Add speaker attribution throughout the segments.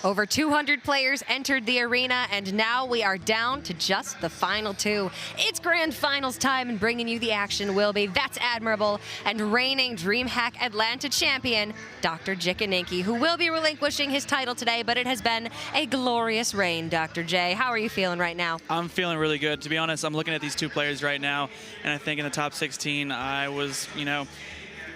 Speaker 1: Over 200 players entered the arena, and now we are down to just the final 2. It's grand finals time, and bringing you the action will be That's Admirable and reigning DreamHack Atlanta champion, Dr. Jikaninki, who will be relinquishing his title today, but it has been a glorious reign, Dr. J. How are you feeling right now?
Speaker 2: I'm feeling really good. To be honest, I'm looking at these two players right now, and I think in the top 16, I was,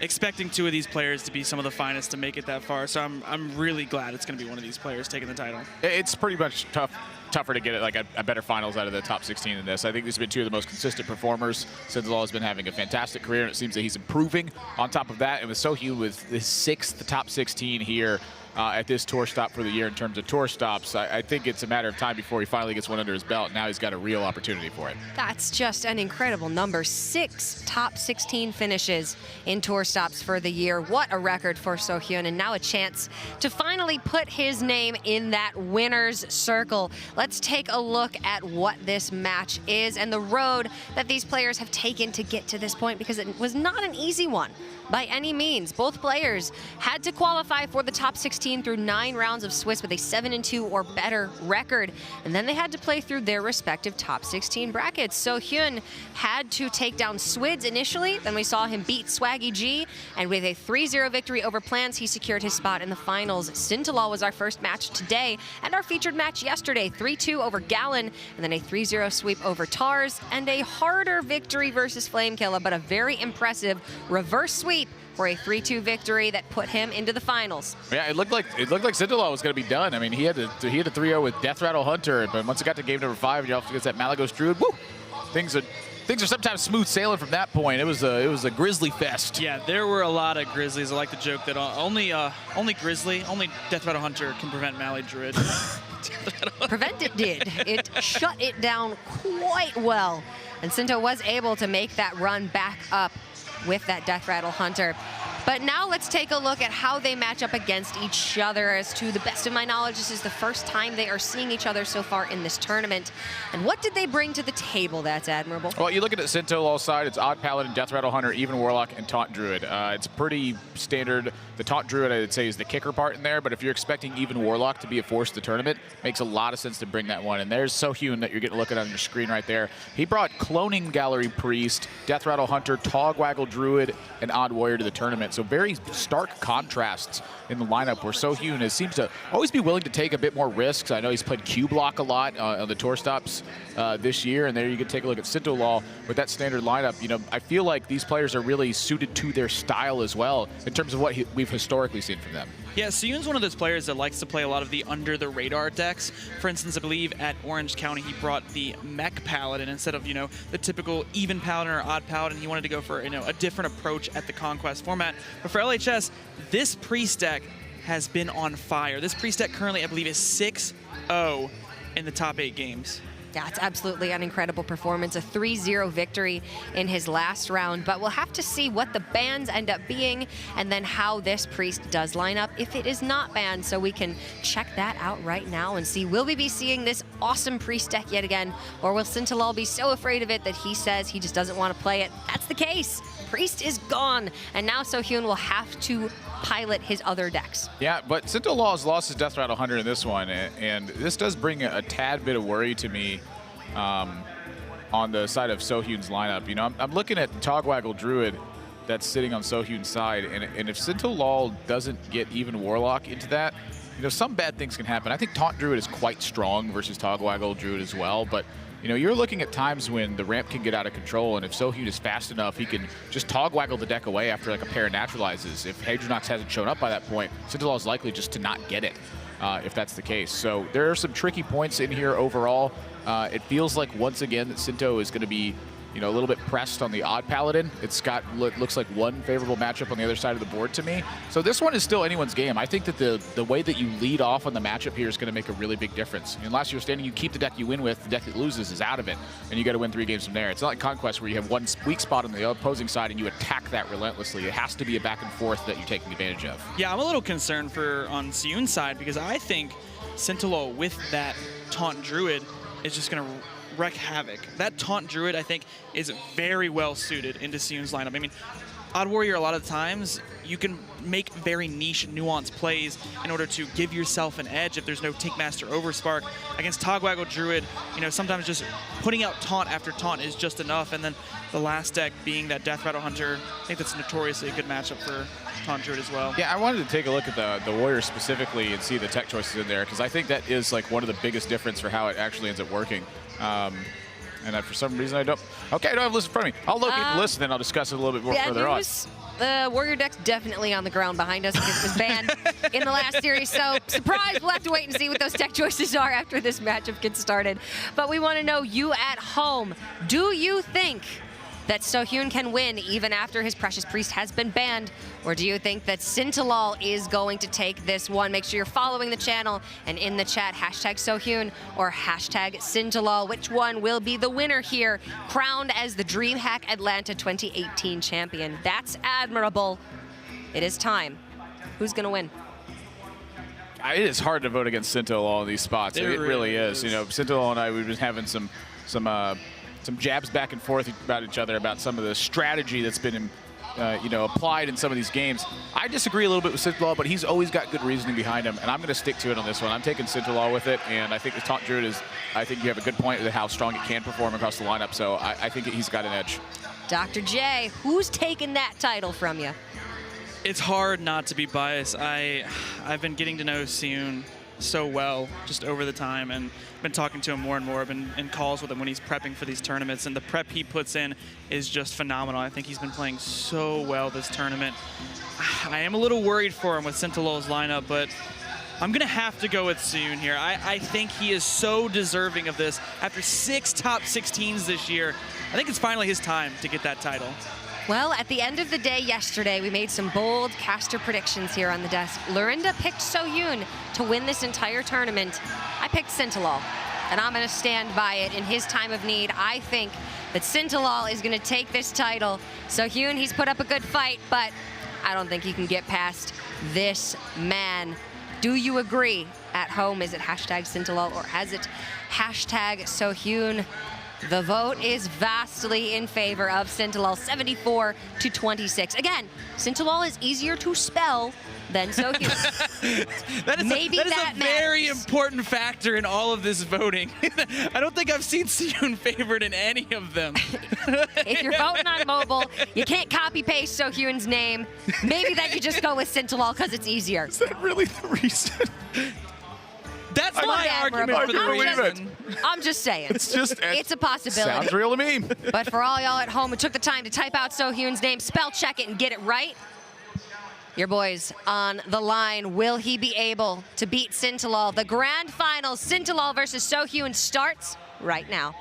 Speaker 2: expecting 2 of these players to be some of the finest to make it that far. So I'm really glad it's going to be one of these players taking the title.
Speaker 3: It's pretty much tougher to get like a better finals out of the top 16 than this. I think these have been 2 of the most consistent performers. Sintolol has been having a fantastic career, and it seems that he's improving on top of that. And with SeoHyun with his 6th top 16 here at this tour stop for the year in terms of tour stops, I think it's a matter of time before he finally gets one under his belt. Now he's got a real opportunity for it.
Speaker 1: That's just an incredible number. 6 top 16 finishes in tour stops for the year. What a record for SeoHyun, and now a chance to finally put his name in that winner's circle. Let's take a look at what this match is and the road that these players have taken to get to this point, because it was not an easy one by any means. Both players had to qualify for the top 16 through 9 rounds of Swiss with a 7-2 or better record, and then they had to play through their respective top 16 brackets. SeoHyun had to take down Swids initially, then we saw him beat Swaggy G, and with a 3-0 victory over Plans, he secured his spot in the finals. Sintolol was our first match today, and our featured match yesterday, 3-2 over Gallon, and then a 3-0 sweep over Tars, and a harder victory versus Flamekiller, but a very impressive reverse sweep for a 3-2 victory that put him into the finals.
Speaker 3: Yeah, it looked like Sintolol was going to be done. I mean, he had a 3-0 with Death Rattle Hunter, but once it got to game number 5, you're off against that Malagos Druid. Woo! Things are sometimes smooth sailing from that point. It was a grizzly fest.
Speaker 2: Yeah, there were a lot of grizzlies. I like the joke that only Death Rattle Hunter can prevent Mally Druid.
Speaker 1: Prevent it did. It shut it down quite well, and Sinto was able to make that run back up with that Death Rattle Hunter. But now let's take a look at how they match up against each other. As to the best of my knowledge, this is the first time they are seeing each other so far in this tournament. And what did they bring to the table that's admirable?
Speaker 3: Well, you look at the Sintolol side, it's Odd Paladin, Death Rattle Hunter, Even Warlock, and Taunt Druid. It's pretty standard. The Taunt Druid, I'd say, is the kicker part in there, but if you're expecting Even Warlock to be a force to the tournament, it makes a lot of sense to bring that one. And there's SeoHyun that you're getting to look at on your screen right there. He brought Cloning Gallery Priest, Death Rattle Hunter, Togwaggle Druid, and Odd Warrior to the tournament. So very stark contrasts in the lineup where SeoHyun seems to always be willing to take a bit more risks. I know he's played Q-Block a lot on the tour stops this year, and there you can take a look at Sintolol with that standard lineup. I feel like these players are really suited to their style as well in terms of what we've historically seen from them.
Speaker 2: Yeah, SeoHyun's one of those players that likes to play a lot of the under-the-radar decks. For instance, I believe at Orange County, he brought the Mech Paladin instead of, the typical Even Paladin or Odd Paladin. He wanted to go for, a different approach at the Conquest format. But for LHS, this Priest deck has been on fire. This Priest deck currently, I believe, is 6-0 in the top 8 games.
Speaker 1: Yeah, it's absolutely an incredible performance, a 3-0 victory in his last round, but we'll have to see what the bans end up being and then how this Priest does line up if it is not banned, so we can check that out right now and see, will we be seeing this awesome Priest deck yet again, or will Sintolol be so afraid of it that he says he just doesn't want to play it? That's the case. Priest is gone, and now SeoHyun will have to pilot his other decks. Yeah,
Speaker 3: but Sintolol has lost his Death Rattle Hunter in this one, and this does bring a tad bit of worry to me on the side of SeoHyun's lineup. I'm looking at Togwaggle Druid that's sitting on SeoHyun's side, and if Sintolol doesn't get Even Warlock into that, some bad things can happen. I think Taunt Druid is quite strong versus Togwaggle Druid as well, but you're looking at times when the ramp can get out of control, and if SeoHyun is fast enough, he can just Togwaggle the deck away after like a pair naturalizes. If Hadronox hasn't shown up by that point, Sintolol is likely just to not get it if that's the case. So there are some tricky points in here overall. It feels like once again that Sinto is going to be a little bit pressed on the Odd Paladin. It's got looks like one favorable matchup on the other side of the board to me. So this one is still anyone's game. I think that the way that you lead off on the matchup here is going to make a really big difference. Last year standing, you keep the deck you win with, the deck that loses is out of it, and you got to win 3 games from there. It's not like Conquest where you have one weak spot on the opposing side and you attack that relentlessly. It has to be a back and forth that you're taking advantage of.
Speaker 2: Yeah, I'm a little concerned on SeoHyun's side, because I think Sintolol with that Taunt Druid is just going to wreak havoc. That Taunt Druid, I think, is very well suited into SeoHyun's lineup. I mean, Odd Warrior, a lot of times, you can make very niche, nuanced plays in order to give yourself an edge if there's no Tinkmaster Overspark. Against Togwaggle Druid, you know, sometimes just putting out taunt after taunt is just enough. And then the last deck being that Death Rattle Hunter, I think that's notoriously a good matchup for Taunt Druid as well.
Speaker 3: Yeah, I wanted to take a look at the Warrior specifically and see the tech choices in there, because I think that is like one of the biggest difference for how it actually ends up working. And for some reason I don't. Okay, I don't have a list in front of me. I'll locate the list and then I'll discuss it a little bit more further on.
Speaker 1: The Warrior deck's definitely on the ground behind us because it was banned in the last series. So, surprise, we'll have to wait and see what those tech choices are after this matchup gets started. But we want to know, you at home, do you think that SeoHyun can win even after his Precious Priest has been banned? Or do you think that Sintolol is going to take this one? Make sure you're following the channel and in the chat, hashtag SeoHyun or hashtag Sintolol. Which one will be the winner here, crowned as the DreamHack Atlanta 2018 champion? That's admirable. It is time. Who's going to win?
Speaker 3: It is hard to vote against Sintolol in these spots. It really is. You know, Sintolol and I, we've been having some jabs back and forth about each other about some of the strategy that's been you know, applied in some of these games. I disagree a little bit with Sintolol, but he's always got good reasoning behind him, and I'm going to stick to it on this one. I'm taking Sintolol with it, and I think the Taunt Druid is, I think you have a good point with how strong it can perform across the lineup, so I think he's got an edge. Dr.
Speaker 1: J, who's taking that title from you?
Speaker 2: It's hard not to be biased. I've been getting to know SeoHyun so well just over the time, and been talking to him more and more. I've been in calls with him when he's prepping for these tournaments, and the prep he puts in is just phenomenal. I think he's been playing so well this tournament. I am a little worried for him with Sintolol's lineup, but I'm going to have to go with SeoHyun here. I think he is so deserving of this. After 6 top 16s this year, I think it's finally his time to get that title.
Speaker 1: Well, at the end of the day yesterday, we made some bold caster predictions here on the desk. Lorinda picked SeoHyun to win this entire tournament. I picked Sintolol, and I'm going to stand by it in his time of need. I think that Sintolol is going to take this title. SeoHyun, he's put up a good fight, but I don't think he can get past this man. Do you agree? At home, is it hashtag Sintolol or has it hashtag SeoHyun? The vote is vastly in favor of Sintolol, 74-26. Again, Sintolol is easier to spell than SeoHyun.
Speaker 2: that is a very important factor in all of this voting. I don't think I've seen SeoHyun favored in any of them.
Speaker 1: If you're voting on mobile, you can't copy-paste SeoHyun's name. Maybe then you just go with Sintolol because it's easier.
Speaker 3: Is that really the reason?
Speaker 2: That's my argument for the reason.
Speaker 1: I'm just saying. It's a possibility.
Speaker 3: Sounds real to me.
Speaker 1: But for all y'all at home who took the time to type out SeoHyun's name, spell check it, and get it right, your boy's on the line. Will he be able to beat Sintolol? The grand final, Sintolol versus SeoHyun, starts right now.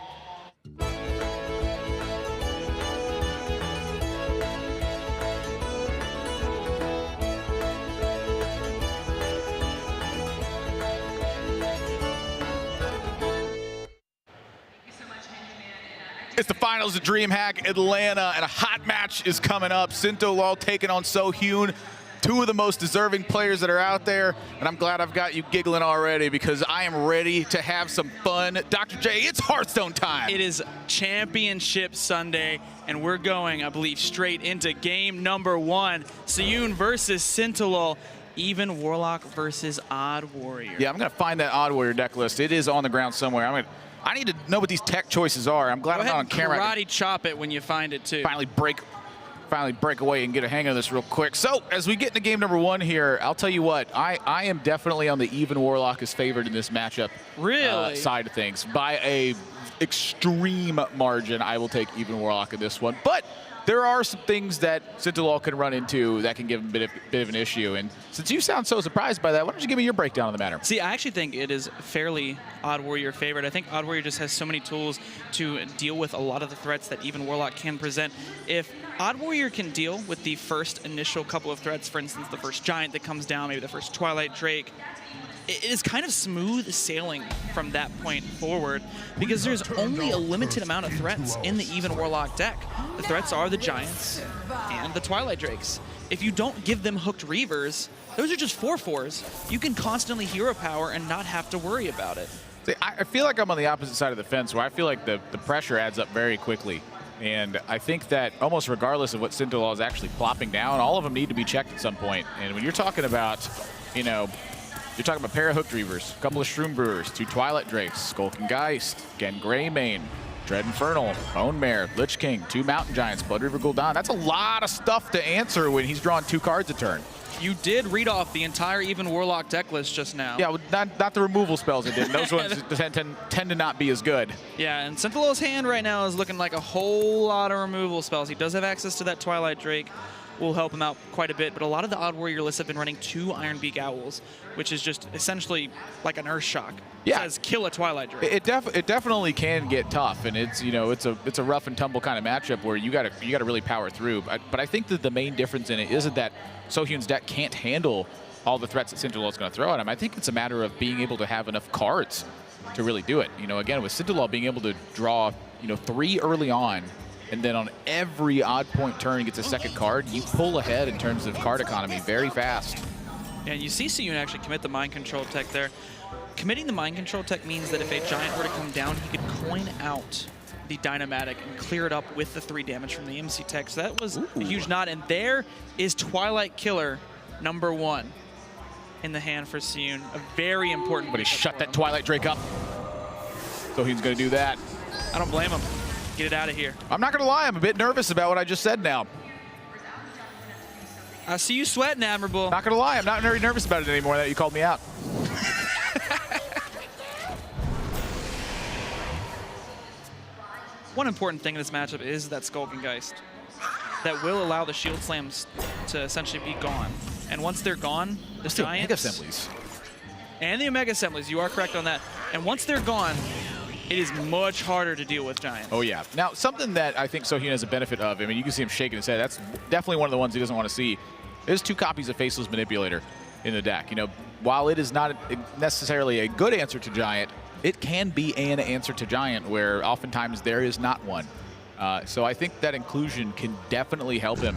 Speaker 3: It's the finals of DreamHack Atlanta, and a hot match is coming up. Sintolol taking on SeoHyun, two of the most deserving players that are out there, and I'm glad I've got you giggling already because I am ready to have some fun. Dr. J, it's Hearthstone time.
Speaker 2: It is Championship Sunday, and we're going, I believe, straight into game number 1. SeoHyun versus Sintolol. Even Warlock versus Odd Warrior.
Speaker 3: Yeah, I'm going to find that Odd Warrior deck list. It is on the ground somewhere. I need to know what these tech choices are. I'm glad I'm not on camera.
Speaker 2: Karate chop it when you find it too.
Speaker 3: Finally break away and get a hang of this real quick. So as we get into game number 1 here, I'll tell you what, I am definitely on the even Warlock is favored in this matchup.
Speaker 2: Really?
Speaker 3: Side of things. By a extreme margin, I will take even Warlock in this one. But there are some things that Sintolol can run into that can give him a bit of an issue. And since you sound so surprised by that, why don't you give me your breakdown on the matter?
Speaker 2: See, I actually think it is fairly Odd Warrior favored. I think Odd Warrior just has so many tools to deal with a lot of the threats that even Warlock can present. If Odd Warrior can deal with the first initial couple of threats, for instance, the first Giant that comes down, maybe the first Twilight Drake, it is kind of smooth sailing from that point forward because there's only a limited amount of threats in the even Warlock deck. The threats are the Giants and the Twilight Drakes. If you don't give them hooked Reavers, those are just 4/4s. You can constantly hero power and not have to worry about it.
Speaker 3: See, I feel like I'm on the opposite side of the fence where I feel like the pressure adds up very quickly. And I think that almost regardless of what Sintolol is actually plopping down, all of them need to be checked at some point. And when you're talking about, you know, you're talking about a pair of Hook Reavers, a couple of Shroom Brewers, 2 Twilight Drakes, Skulking Geist, again Greymane, Dread Infernal, Bone Mare, Lich King, 2 Mountain Giants, Blood Reaver Gul'dan. That's a lot of stuff to answer when he's drawing 2 cards a turn.
Speaker 2: You did read off the entire Even Warlock deck list just now.
Speaker 3: Yeah, well, not the removal spells it did. Those ones tend to not be as good.
Speaker 2: Yeah, and Sintolol's hand right now is looking like a whole lot of removal spells. He does have access to that Twilight Drake. Will help him out quite a bit, but a lot of the Odd Warrior lists have been running 2 Ironbeak Owls, which is just essentially like an Earth Shock.
Speaker 3: Yeah.
Speaker 2: It says kill a Twilight Drake.
Speaker 3: It definitely can get tough, and it's, you know, it's a rough and tumble kind of matchup where you gotta really power through. But I think that the main difference in it isn't that SeoHyun's deck can't handle all the threats that Sintolol's going to throw at him. I think it's a matter of being able to have enough cards to really do it. You know, again, with Sintolol being able to draw, you know, 3 early on, and then on every odd point turn gets a second card, you pull ahead in terms of card economy very fast.
Speaker 2: Yeah, and you see SeoHyun actually commit the Mind Control tech there. Committing the Mind Control tech means that if a Giant were to come down, he could coin out the Dynamatic and clear it up with the 3 damage from the MC tech. So that was a huge nod, and there is Twilight Killer #1 in the hand for SeoHyun. A very important.
Speaker 3: But he shut that Twilight Drake up. SeoHyun's going to do that.
Speaker 2: I don't blame him. Get it out of here.
Speaker 3: I'm not going to lie, I'm a bit nervous about what I just said now.
Speaker 2: I see you sweating, Admirable.
Speaker 3: Not going to lie, I'm not very nervous about it anymore now that you called me out.
Speaker 2: One important thing in this matchup is that Skulking Geist that will allow the Shield Slams to essentially be gone. And once they're gone, the Giants...
Speaker 3: Mega Assemblies.
Speaker 2: And the Omega Assemblies, you are correct on that. And once they're gone, it is much harder to deal with Giants.
Speaker 3: Oh, yeah. Now, something that I think SeoHyun has a benefit of, I mean, you can see him shaking his head. That's definitely one of the ones he doesn't want to see. There's 2 copies of Faceless Manipulator in the deck. You know, while it is not necessarily a good answer to Giant, it can be an answer to Giant where oftentimes there is not one. So I think that inclusion can definitely help him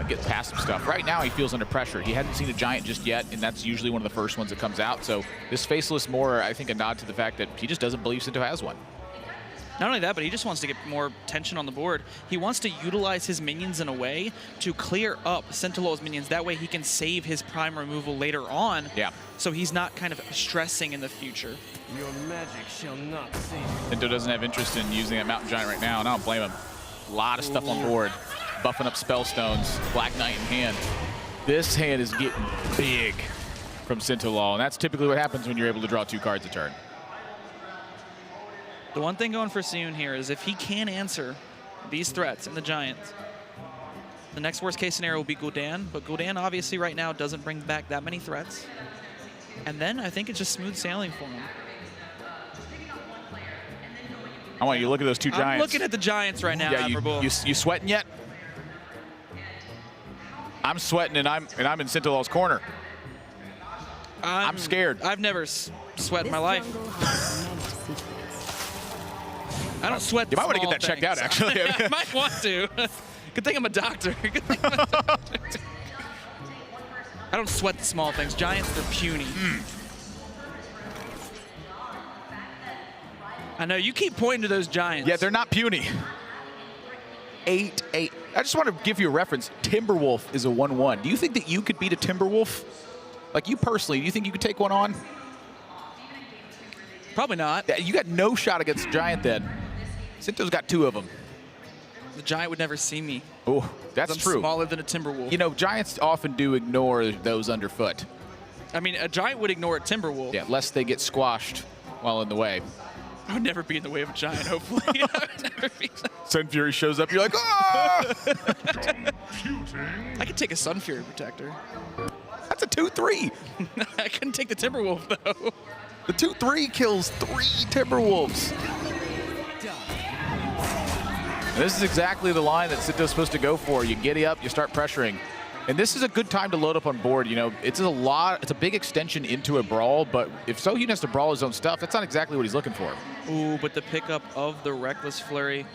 Speaker 3: get past some stuff. Right now, he feels under pressure. He hadn't seen a Giant just yet, and that's usually one of the first ones that comes out. So this Faceless more, I think, a nod to the fact that he just doesn't believe Sinto has one.
Speaker 2: Not only that, but he just wants to get more tension on the board. He wants to utilize his minions in a way to clear up Sintolol's minions. That way he can save his prime removal later on.
Speaker 3: Yeah.
Speaker 2: So he's not kind of stressing in the future.
Speaker 4: Your magic shall not cease.
Speaker 3: Sinto doesn't have interest in using that Mountain Giant right now, and I don't blame him. A lot of stuff on board. Buffing up Spellstones, Black Knight in hand. This hand is getting big from Sintolol, and that's typically what happens when you're able to draw 2 cards a turn.
Speaker 2: The one thing going for SeoHyun here is if he can answer these threats in the Giants, the next worst case scenario will be Gul'dan, but Gul'dan obviously right now doesn't bring back that many threats. And then I think it's just smooth sailing for him.
Speaker 3: I want you to look at those 2 Giants.
Speaker 2: I'm looking at the Giants right now,
Speaker 3: Yeah,
Speaker 2: Admirable.
Speaker 3: you sweating yet? I'm sweating, and I'm in Sintolol's corner. I'm scared.
Speaker 2: I've never sweat in my life. I don't sweat.
Speaker 3: You might want to get that checked out, actually.
Speaker 2: Yeah, I might want to. Good thing I'm a doctor. Good thing I'm a doctor. I don't sweat the small things. Giants, they're puny. I know, you keep pointing to those Giants.
Speaker 3: Yeah, they're not puny. 8-8. I just want to give you a reference. Timberwolf is a 1-1. Do you think that you could beat a Timberwolf? Like, you personally, do you think you could take one on?
Speaker 2: Probably not.
Speaker 3: You got no shot against Giant then. Sinto's got 2 of them.
Speaker 2: The Giant would never see me.
Speaker 3: Oh, that's
Speaker 2: I'm
Speaker 3: true.
Speaker 2: Smaller than a Timberwolf.
Speaker 3: You know, Giants often do ignore those underfoot.
Speaker 2: I mean, a Giant would ignore a Timberwolf.
Speaker 3: Yeah, lest they get squashed while in the way.
Speaker 2: I would never be in the way of a Giant, hopefully. I would never be.
Speaker 3: Sun Fury shows up, you're like, ah!
Speaker 2: I could take a Sun Fury Protector.
Speaker 3: That's a 2-3.
Speaker 2: I couldn't take the Timberwolf, though.
Speaker 3: The 2-3 kills 3 Timberwolves. And this is exactly the line that Sinto's supposed to go for. You giddy up, you start pressuring. And this is a good time to load up on board. You know, it's a big extension into a brawl, but if SeoHyun has to brawl his own stuff, that's not exactly what he's looking for.
Speaker 2: Ooh, but the pickup of the Reckless Flurry,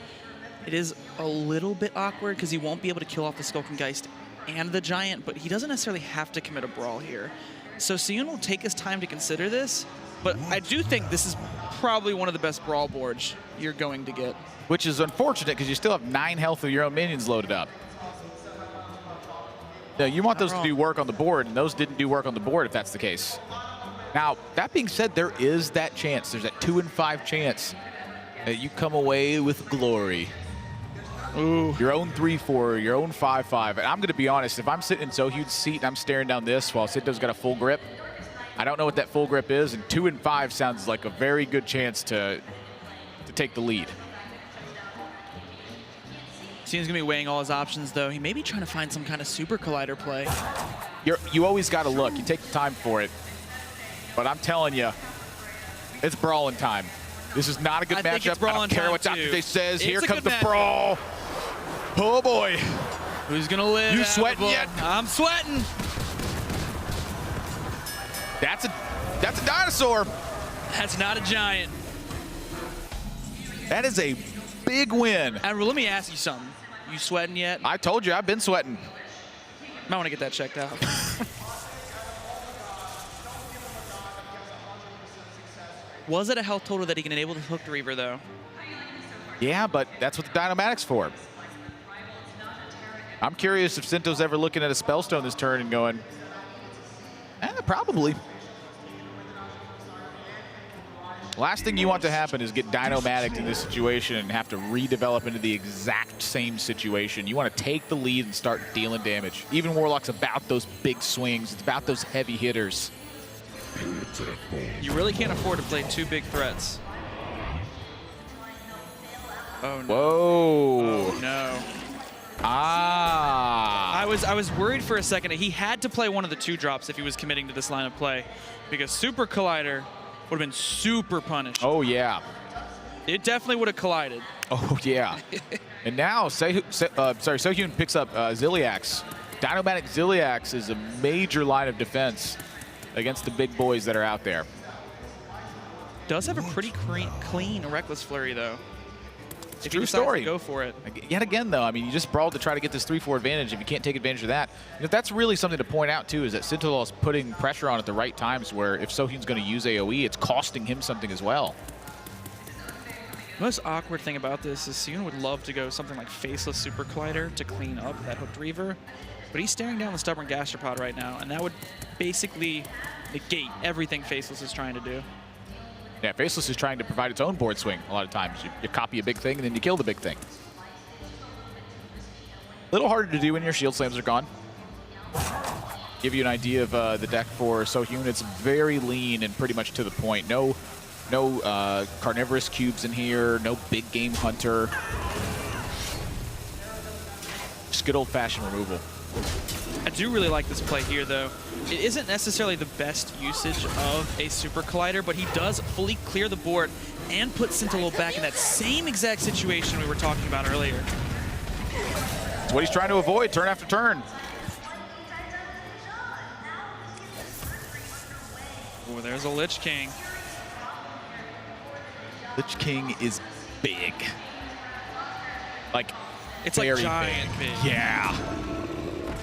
Speaker 2: it is a little bit awkward because he won't be able to kill off the Skulking Geist and the Giant, but he doesn't necessarily have to commit a brawl here. So SeoHyun will take his time to consider this, but I do think this is probably one of the best brawl boards you're going to get.
Speaker 3: Which is unfortunate because you still have 9 health of your own minions loaded up. Now, you want those to do work on the board, and those didn't do work on the board if that's the case. Now, that being said, there is that chance. There's that 2 in 5 chance that you come away with glory.
Speaker 2: Ooh.
Speaker 3: Your own 3-4, your own 5-5. And I'm going to be honest, if I'm sitting in SeoHyun's seat and I'm staring down this while Sinto's got a full grip, I don't know what that full grip is, and 2 in 5 sounds like a very good chance to take the lead.
Speaker 2: Seems gonna be weighing all his options, though. He may be trying to find some kind of super collider play.
Speaker 3: You always got to look. You take the time for it. But I'm telling you, it's brawling time. This is not a good matchup. I don't care what Dr. J says. Here comes the brawl. Oh, boy.
Speaker 2: Who's going to live?
Speaker 3: You sweating yet?
Speaker 2: I'm sweating.
Speaker 3: That's a dinosaur.
Speaker 2: That's not a giant.
Speaker 3: That is a big win.
Speaker 2: And let me ask you something. You sweating yet?
Speaker 3: I told you, I've been sweating.
Speaker 2: Might want to get that checked out. Was it a health total that he can enable the hooked Reaver, though?
Speaker 3: Yeah, but that's what the Dynamatics for. I'm curious if Sinto's ever looking at a Spellstone this turn and going, probably. Last thing you want to happen is get Dynamatics in this situation and have to redevelop into the exact same situation. You want to take the lead and start dealing damage. Even Warlock's about those big swings. It's about those heavy hitters.
Speaker 2: You really can't afford to play 2 big threats. Oh, no.
Speaker 3: Whoa.
Speaker 2: Oh, no.
Speaker 3: Ah.
Speaker 2: I was worried for a second. He had to play one of the 2 drops if he was committing to this line of play, because Super Collider would have been super punished.
Speaker 3: Oh, yeah.
Speaker 2: It definitely would have collided.
Speaker 3: Oh, yeah. And now SeoHyun picks up Ziliax. Dynomatic Ziliax is a major line of defense against the big boys that are out there.
Speaker 2: Does have a pretty clean Reckless Flurry, though.
Speaker 3: It's a true story.
Speaker 2: Go for it.
Speaker 3: Yet again, though, I mean, you just brawled to try to get this 3-4 advantage. If you can't take advantage of that, that's really something to point out, too, is that Sintolol is putting pressure on at the right times where if SeoHyun's going to use AoE, it's costing him something as well.
Speaker 2: The most awkward thing about this is SeoHyun would love to go something like Faceless Super Collider to clean up that hooked Reaver, but he's staring down the Stubborn Gastropod right now, and that would basically negate everything Faceless is trying to do.
Speaker 3: Yeah, Faceless is trying to provide its own board swing a lot of times. You copy a big thing, and then you kill the big thing. A little harder to do when your shield slams are gone. Give you an idea of the deck for SeoHyun. It's very lean and pretty much to the point. No carnivorous cubes in here, no big game hunter. Just good old-fashioned removal.
Speaker 2: I do really like this play here, though. It isn't necessarily the best usage of a Super Collider, but he does fully clear the board and put Sintolol back in that same exact situation we were talking about earlier.
Speaker 3: That's what he's trying to avoid turn after turn.
Speaker 2: Oh, there's a Lich King.
Speaker 3: Lich King is big. Like,
Speaker 2: it's like giant big.
Speaker 3: Yeah.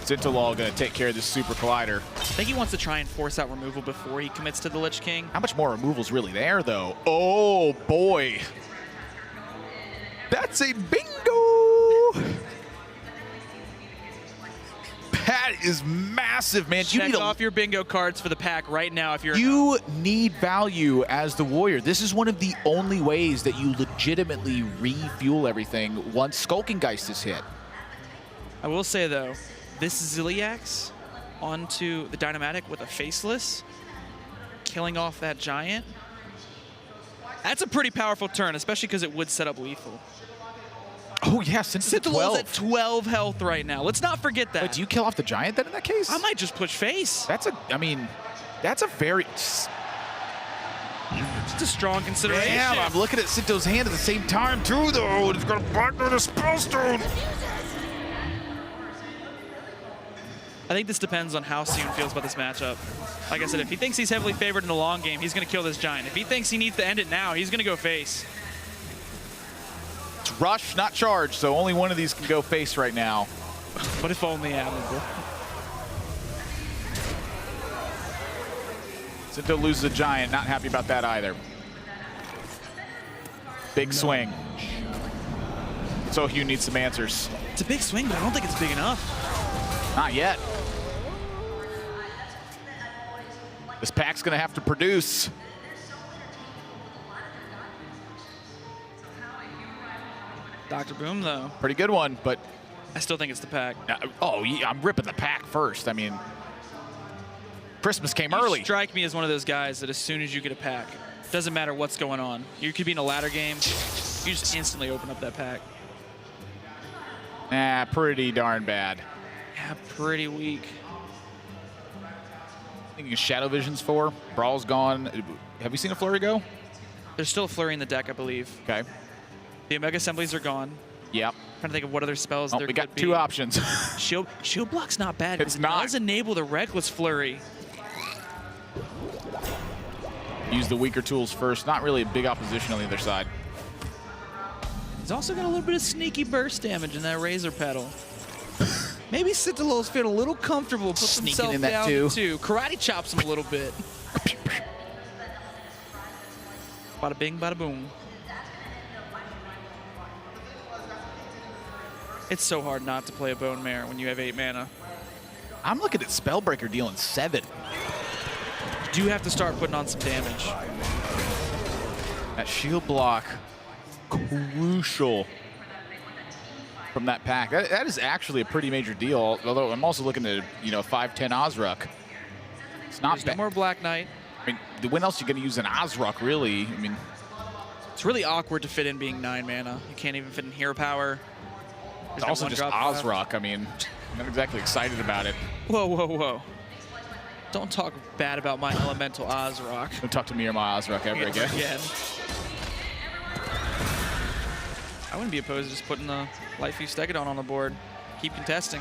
Speaker 3: Sintolol going to take care of this Super Collider.
Speaker 2: I think he wants to try and force out removal before he commits to the Lich King.
Speaker 3: How much more removal's really there, though? Oh, boy. That's a bingo! That is massive, man.
Speaker 2: Check off your bingo cards for the pack right now if you're...
Speaker 3: You need value as the Warrior. This is one of the only ways that you legitimately refuel everything once Skulking Geist is hit.
Speaker 2: I will say, though, this Ziliax onto the Dynamatic with a Faceless, killing off that Giant. That's a pretty powerful turn, especially because it would set up lethal.
Speaker 3: Oh, yeah, since it's 12.
Speaker 2: at 12 health right now. Let's not forget that.
Speaker 3: Wait, do you kill off the Giant then in that case?
Speaker 2: I might just push Face.
Speaker 3: That's a, I mean, that's a very...
Speaker 2: It's a strong consideration.
Speaker 3: Damn, I'm looking at Sinto's hand at the same time, too, though. It's going to partner the Spellstone.
Speaker 2: I think this depends on how SeoHyun feels about this matchup. Like I said, if he thinks he's heavily favored in the long game, he's going to kill this Giant. If he thinks he needs to end it now, he's going to go Face.
Speaker 3: It's rush, not charge, so only one of these can go Face right now.
Speaker 2: But if only admirable.
Speaker 3: Sinto loses a Giant, not happy about that either. Big swing. SeoHyun needs some answers.
Speaker 2: It's a big swing, but I don't think it's big enough.
Speaker 3: Not yet. This pack's going to have to produce.
Speaker 2: Dr. Boom, though.
Speaker 3: Pretty good one, but...
Speaker 2: I still think it's the pack.
Speaker 3: Oh, yeah, I'm ripping the pack first. I mean, Christmas came early.
Speaker 2: You strike me as one of those guys that as soon as you get a pack, doesn't matter what's going on. You could be in a ladder game, you just instantly open up that pack.
Speaker 3: Pretty darn bad.
Speaker 2: Yeah, pretty weak.
Speaker 3: I think Shadow Vision's 4. Brawl's gone. Have you seen a Flurry go?
Speaker 2: There's still a Flurry in the deck, I believe.
Speaker 3: Okay.
Speaker 2: The Omega Assemblies are gone.
Speaker 3: Yep.
Speaker 2: Trying to think of what other spells there
Speaker 3: We got
Speaker 2: could be.
Speaker 3: 2 options.
Speaker 2: Shield Block's not bad.
Speaker 3: It's not.
Speaker 2: It does enable the Reckless Flurry.
Speaker 3: Use the weaker tools first. Not really a big opposition on the other side.
Speaker 2: He's also got a little bit of sneaky burst damage in that Razor Pedal. Maybe Sintolol's feeling a little comfortable, puts
Speaker 3: Sneaking
Speaker 2: himself
Speaker 3: in that
Speaker 2: down
Speaker 3: too.
Speaker 2: too. Karate chops him a little bit. Bada bing, bada boom. It's so hard not to play a Bone Mare when you have 8 mana.
Speaker 3: I'm looking at Spellbreaker dealing 7.
Speaker 2: You do have to start putting on some damage.
Speaker 3: That shield block, crucial from that pack. That is actually a pretty major deal, although I'm also looking at, 5/10 Ozruk. It's not
Speaker 2: There's no
Speaker 3: bad.
Speaker 2: more Black Knight.
Speaker 3: I mean, when else are you going to use an Ozruk, really? I mean,
Speaker 2: It's really awkward to fit in being 9 mana. You can't even fit in Hero Power.
Speaker 3: it's also just Ozruk. I mean, I'm not exactly excited about it.
Speaker 2: Whoa, whoa, whoa. Don't talk bad about my Elemental Ozrok.
Speaker 3: Don't talk to me or my Ozruk ever again.
Speaker 2: I wouldn't be opposed to just putting the Life-Use Stegodon on the board. Keep contesting.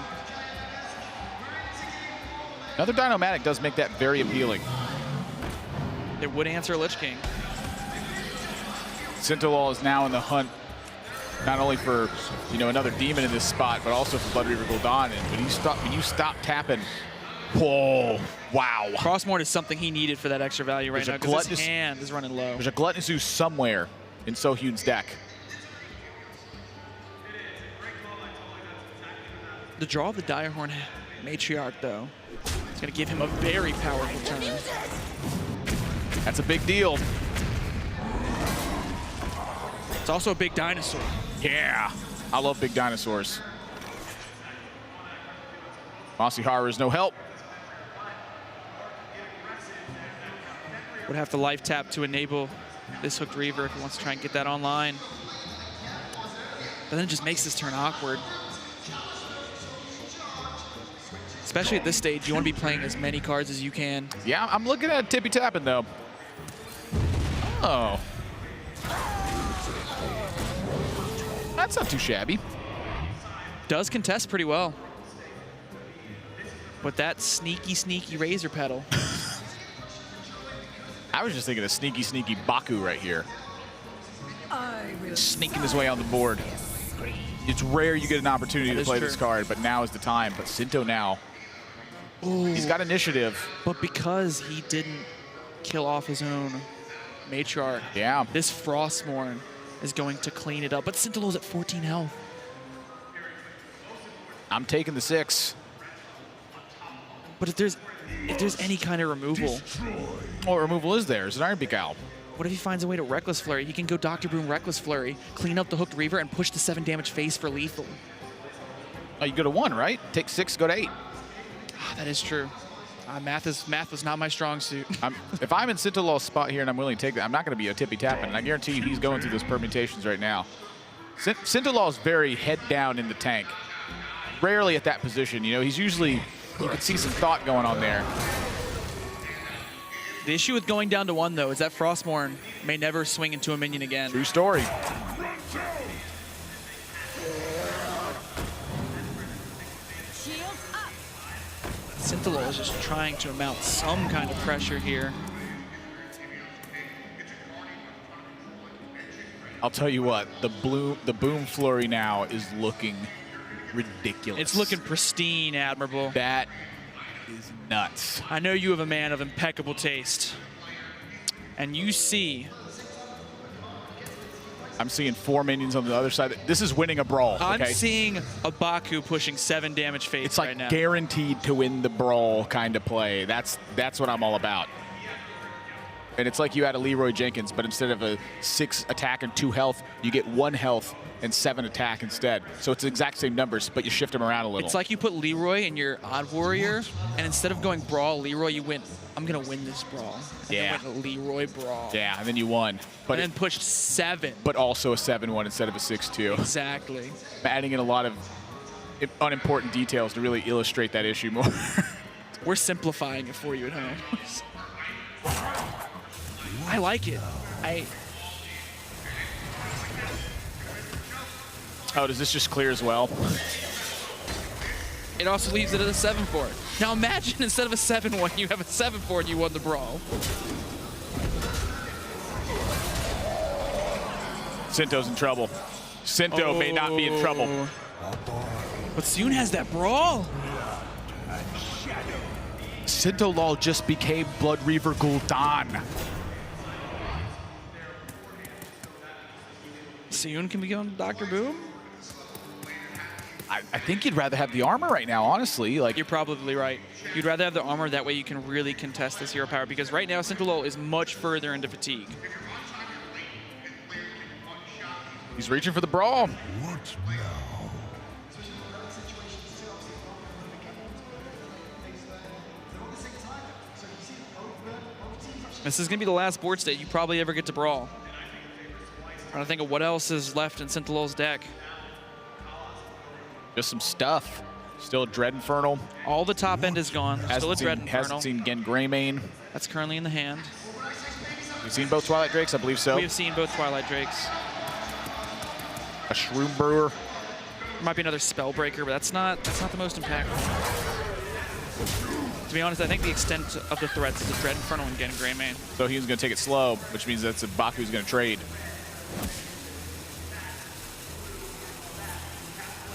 Speaker 3: Another Dinomatic does make that very appealing.
Speaker 2: It would answer Lich King.
Speaker 3: Sintolol is now in the hunt, not only for another demon in this spot, but also for Blood Reaver Gul'dan. And when you stop tapping, whoa, wow.
Speaker 2: Crossmorn is something he needed for that extra value right now because his hand is running low.
Speaker 3: There's a Gluttonous Ooze somewhere in SeoHyun's deck.
Speaker 2: The draw of the Direhorn Matriarch, though, is going to give him a very powerful turn.
Speaker 3: That's a big deal.
Speaker 2: It's also a big dinosaur.
Speaker 3: Yeah, I love big dinosaurs. Mossy Horror is no help.
Speaker 2: Would have to life tap to enable this Hooked Reaver if he wants to try and get that online. But then it just makes this turn awkward. Especially at this stage, you want to be playing as many cards as you can.
Speaker 3: Yeah, I'm looking at tippy tapping though. Oh. That's not too shabby.
Speaker 2: Does contest pretty well. But that sneaky, sneaky Razor Pedal.
Speaker 3: I was just thinking of sneaky, sneaky Baku right here. Sneaking his way on the board. It's rare you get an opportunity to play this card, but now is the time. But Sinto now, he's got initiative.
Speaker 2: But because he didn't kill off his own Matriarch,
Speaker 3: Yeah.
Speaker 2: this Frostmourne is going to clean it up. But Sintolol's at 14 health.
Speaker 3: I'm taking the 6.
Speaker 2: But if there's any kind of removal,
Speaker 3: What removal is there? It's an Iron Beak Owl.
Speaker 2: what if he finds a way to Reckless Flurry? He can go Dr. Boom Reckless Flurry, clean up the Hooked Reaver, and push the 7 damage face for lethal.
Speaker 3: Oh, you go to 1, right? Take 6, go to 8.
Speaker 2: That is true. Math was not my strong suit.
Speaker 3: If I'm in Sintolol's spot here and I'm willing to take that, I'm not going to be a tippy tapping. And I guarantee you he's going through those permutations right now. Sintolol is very head down in the tank. Rarely at that position. He's usually, you can see some thought going on there.
Speaker 2: The issue with going down to 1, though, is that Frostmourne may never swing into a minion again.
Speaker 3: True story.
Speaker 2: Sintolol is just trying to mount some kind of pressure here.
Speaker 3: I'll tell you what, the Boom Flurry now is looking ridiculous.
Speaker 2: It's looking pristine, Admirable.
Speaker 3: That is nuts.
Speaker 2: I know you have a man of impeccable taste. And you see
Speaker 3: I'm seeing 4 minions on the other side. This is winning a brawl. Okay?
Speaker 2: I'm seeing a Baku pushing 7 damage phase
Speaker 3: It's like
Speaker 2: right now.
Speaker 3: guaranteed to win the brawl kind of play. That's what I'm all about. And it's like you had a Leroy Jenkins, but instead of a 6 attack and 2 health, you get 1 health and 7 attack instead. So it's the exact same numbers, but you shift them around a little.
Speaker 2: It's like you put Leroy in your Odd Warrior, and instead of going Brawl, Leroy, you went, I'm going to win this Brawl. And
Speaker 3: Yeah.
Speaker 2: then went Leroy Brawl.
Speaker 3: Yeah, and then you won. But
Speaker 2: And then pushed 7.
Speaker 3: but also a 7-1 instead of a 6-2.
Speaker 2: Exactly.
Speaker 3: Adding in a lot of unimportant details to really illustrate that issue more.
Speaker 2: We're simplifying it for you at home. I like it.
Speaker 3: Oh, does this just clear as well?
Speaker 2: It also leaves it at a 7-4. Now imagine instead of a 7-1, you have a 7-4 and you won the Brawl.
Speaker 3: Sinto's in trouble. Sinto may not be in trouble.
Speaker 2: But SeoHyun has that Brawl.
Speaker 3: Sintolol just became Blood Reaver Gul'dan.
Speaker 2: SeoHyun can be going to Dr. Boom?
Speaker 3: I think you'd rather have the armor right now, honestly. Like,
Speaker 2: You're probably right. You'd rather have the armor, that way you can really contest this hero power, because right now Sintolol is much further into fatigue.
Speaker 3: he's reaching for the brawl.
Speaker 5: What now?
Speaker 2: This is going to be the last board state you probably ever get to Brawl. I'm trying to think of what else is left in Sintolol's deck.
Speaker 3: Just some stuff. Still a Dread Infernal.
Speaker 2: All the top end is gone. There's still a Dread Infernal.
Speaker 3: Hasn't seen Gen Greymane.
Speaker 2: That's currently in the hand.
Speaker 3: You've seen both Twilight Drakes? I believe so.
Speaker 2: We have seen both Twilight Drakes.
Speaker 3: A Shroom Brewer.
Speaker 2: There might be another Spellbreaker, but that's not the most impactful. To be honest, I think the extent of the threats is a Dread Infernal and Gen Greymane.
Speaker 3: So he's going to take it slow, which means that's a Baku's going to trade.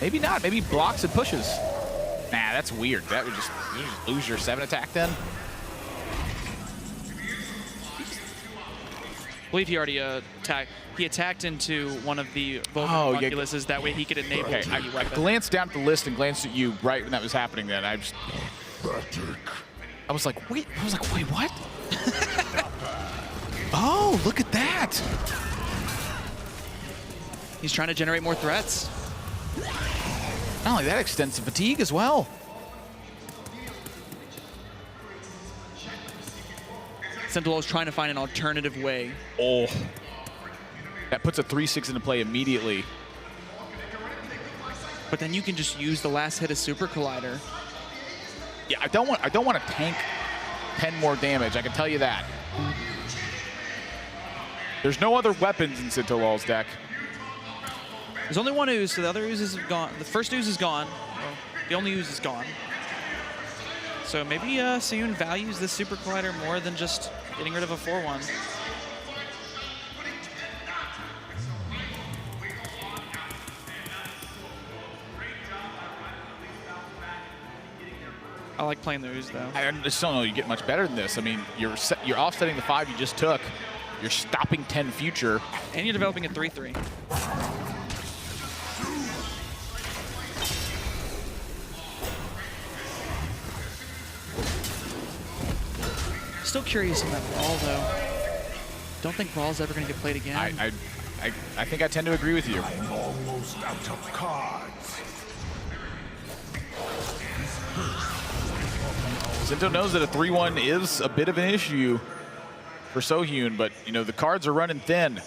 Speaker 3: Maybe not. Maybe blocks and pushes. Nah, that's weird. That would just, you just lose your 7 attack then.
Speaker 2: I believe he already attacked. He attacked into one of the Vulcan Oculuses. That way he could enable
Speaker 3: Okay,
Speaker 2: the
Speaker 3: I
Speaker 2: weapon.
Speaker 3: glanced down at the list and glanced at you right when that was happening. Then I was like, wait. I was like, wait, what? Oh, look at that.
Speaker 2: He's trying to generate more threats.
Speaker 3: Not only that, extends to fatigue as well.
Speaker 2: Sintolol is trying to find an alternative way.
Speaker 3: Oh, that puts a 3/6 into play immediately.
Speaker 2: But then you can just use the last hit of Super Collider.
Speaker 3: Yeah, I don't want to tank 10 more damage. I can tell you that. There's no other weapons in Sintolol's deck.
Speaker 2: There's only one ooze, so the other ooze is gone. The first ooze is gone. Well, the only ooze is gone. So maybe SeoHyun values this Super Collider more than just getting rid of a 4-1. I like playing the ooze though.
Speaker 3: I just don't know you get much better than this. I mean, you're offsetting the 5 you just took. You're stopping 10 future.
Speaker 2: And you're developing a 3-3. Still curious on that Brawl though. Don't think Brawl's ever going to get played again.
Speaker 3: I think I tend to agree with you.
Speaker 5: I'm almost out of cards.
Speaker 3: Sinto knows that a 3-1 is a bit of an issue for SeoHyun, but you know the cards are running thin.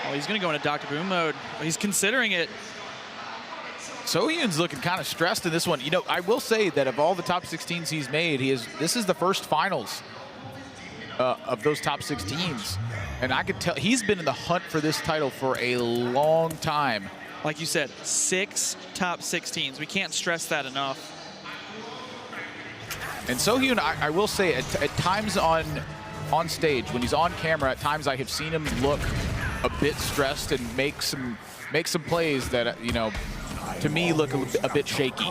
Speaker 2: Oh, he's going to go into Dr. Boom mode. He's considering it.
Speaker 3: SeoHyun's looking kind of stressed in this one. You know, I will say that of all the top 16s he's made, this is the first finals of those top 16s. And I could tell he's been in the hunt for this title for a long time.
Speaker 2: Like you said, 6 top 16s. We can't stress that enough.
Speaker 3: And SeoHyun, I will say, at times on stage, when he's on camera, at times I have seen him look a bit stressed and make some plays that, you know, to me look a bit shaky.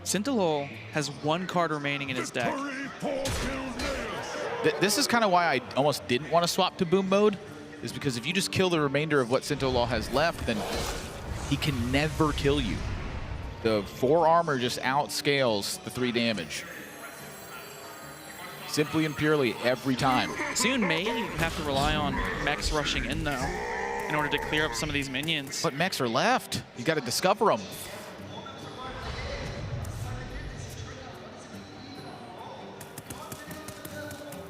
Speaker 2: Sintolol has 1 card remaining in his deck.
Speaker 3: This is kind of why I almost didn't want to swap to boom mode, is because if you just kill the remainder of what Sintolol has left, then he can never kill you. The 4 armor just outscales the 3 damage. Simply and purely every time.
Speaker 2: SeoHyun may have to rely on mechs rushing in, though, in order to clear up some of these minions.
Speaker 3: But mechs are left. You got to discover them.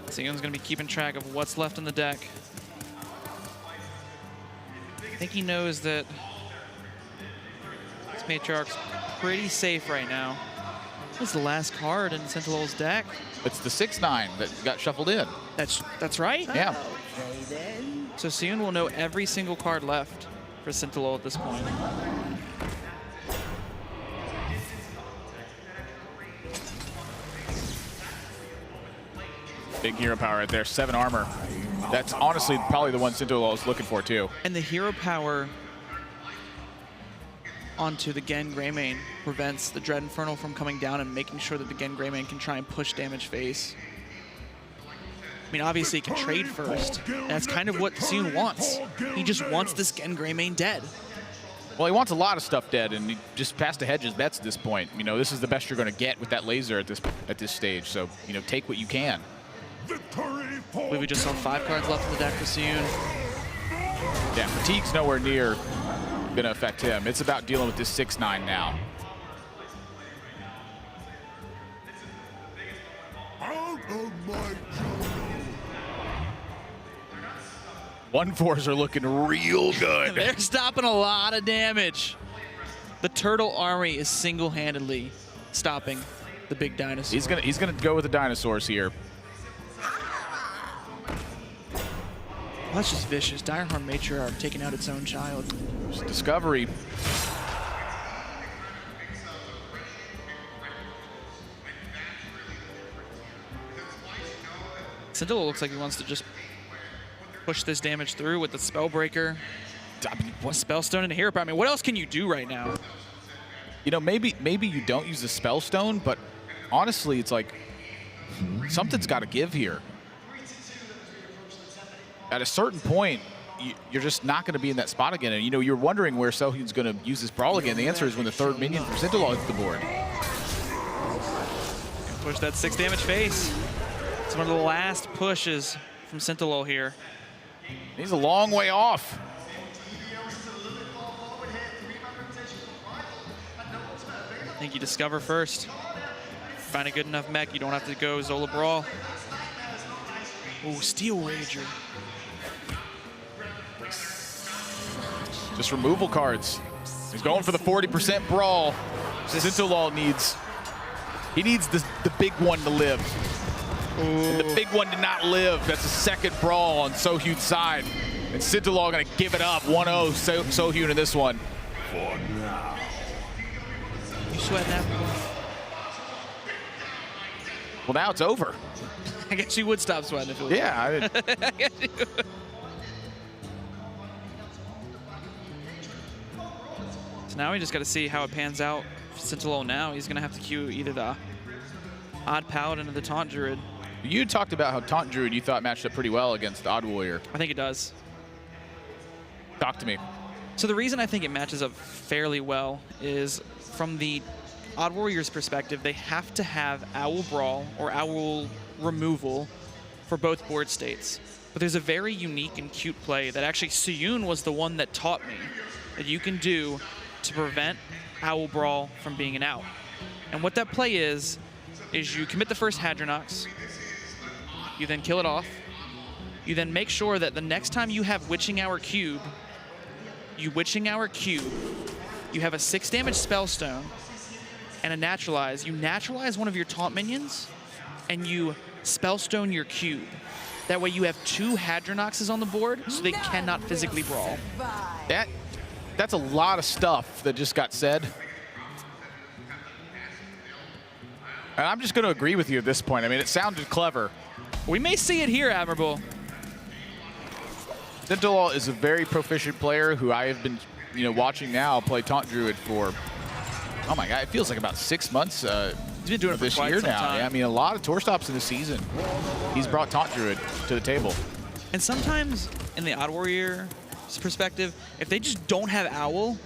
Speaker 2: SeoHyun's going to be keeping track of what's left in the deck. I think he knows that this Matriarch's pretty safe right now. What's the last card in Sintolol's deck?
Speaker 3: It's the 6/9 that got shuffled in.
Speaker 2: That's right?
Speaker 3: Yeah.
Speaker 2: So SeoHyun will know every single card left for Sintolol at this point.
Speaker 3: Big hero power right there, 7 armor. That's honestly probably the one Sintolol is looking for too.
Speaker 2: And the hero power onto the Gen Greymane prevents the Dread Infernal from coming down and making sure that the Gen Greymane can try and push damage face. I mean, obviously, he can trade first. And that's kind of what SeoHyun wants. He just wants this Gen Greymane dead.
Speaker 3: Well, he wants a lot of stuff dead, and he just has to hedge his bets at this point. You know, this is the best you're going to get with that laser at this stage. So, you know, take what you can.
Speaker 2: I believe we just saw 5 cards left in the deck for SeoHyun.
Speaker 3: Yeah, fatigue's nowhere near going to affect him. It's about dealing with this 6/9 now.
Speaker 5: Out of my
Speaker 3: 1/4s are looking real good.
Speaker 2: They're stopping a lot of damage. The Turtle Army is single-handedly stopping the big dinosaur.
Speaker 3: He's gonna go with the dinosaurs here.
Speaker 2: Well, that's just vicious. Direhorn Matriarch taking out its own child.
Speaker 3: There's Discovery.
Speaker 2: Sintolol looks like he wants to just push this damage through with the Spellbreaker. What Spellstone and a Hero Power? I mean, what else can you do right now?
Speaker 3: You know, maybe you don't use the Spellstone, but honestly, it's like something's got to give here. At a certain point, you're just not going to be in that spot again. And, you know, you're wondering where SeoHyun's going to use this Brawl again. The answer is when the 3rd minion from Sintolol hits the board.
Speaker 2: Push that 6 damage face. It's one of the last pushes from Sintolol here.
Speaker 3: He's a long way off.
Speaker 2: I think you discover first. Find a good enough mech, you don't have to go Zola Brawl. Ooh, Steel Rager.
Speaker 3: Just removal cards. He's going for the 40% Brawl. Sintolol needs the big one to live. And the big one did not live. That's a 2nd Brawl on SeoHyun's side. And Sintolol gonna give it up. 1-0 SeoHyun in this one.
Speaker 5: for now.
Speaker 2: You sweating that?
Speaker 3: Well, now it's over.
Speaker 2: I guess you would stop sweating if it was.
Speaker 3: Yeah.
Speaker 2: I guess you would. So now we just got to see how it pans out for Sintolol now. He's going to have to queue either the Odd Paladin or the Taunt Druid.
Speaker 3: You talked about how Taunt Druid you thought matched up pretty well against Odd Warrior.
Speaker 2: I think it does.
Speaker 3: Talk to me.
Speaker 2: So the reason I think it matches up fairly well is from the Odd Warrior's perspective, they have to have Owl Brawl or Owl Removal for both board states. But there's a very unique and cute play that actually SeoHyun was the one that taught me that you can do to prevent Owl Brawl from being an out. And what that play is you commit the first Hadronox, you then kill it off, you then make sure that the next time you have Witching Hour Cube, you Witching Hour Cube, you have a 6 damage Spellstone, and a Naturalize. You Naturalize one of your Taunt minions, and you Spellstone your cube. That way you have 2 Hadronoxes on the board, so they cannot physically brawl.
Speaker 3: That's a lot of stuff that just got said. And I'm just going to agree with you at this point. I mean, it sounded clever.
Speaker 2: We may see it here, Admirable.
Speaker 3: Sintolol is a very proficient player who I have been, watching now play Taunt Druid for, oh my God, it feels like about 6 months
Speaker 2: He's been doing it for
Speaker 3: this
Speaker 2: quite
Speaker 3: year
Speaker 2: some
Speaker 3: now.
Speaker 2: time.
Speaker 3: Yeah, I mean, a lot of tour stops in the season. He's brought Taunt Druid to the table.
Speaker 2: And sometimes, in the Odd Warrior's perspective, if they just don't have Owl,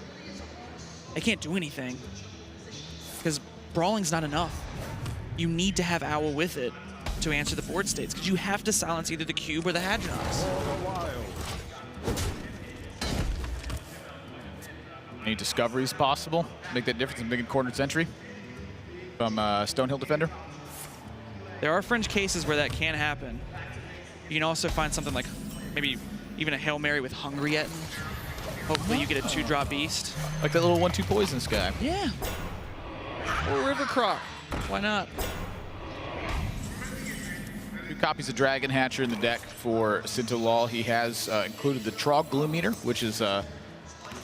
Speaker 2: they can't do anything. Because Brawling's not enough. You need to have Owl with it to answer the board states, because you have to silence either the Cube or the Hadronox.
Speaker 3: Any discoveries possible? Make that difference in big cornered sentry from Stonehill Defender?
Speaker 2: There are fringe cases where that can happen. You can also find something like maybe even a Hail Mary with Hungry Etten. Hopefully you get a 2-drop beast.
Speaker 3: Like that little 1/2 poisons guy.
Speaker 2: Yeah. Or River Croc. Why not?
Speaker 3: 2 copies of Dragon Hatcher in the deck for Sintolol. He has included the Trog Gloom Meter, which is a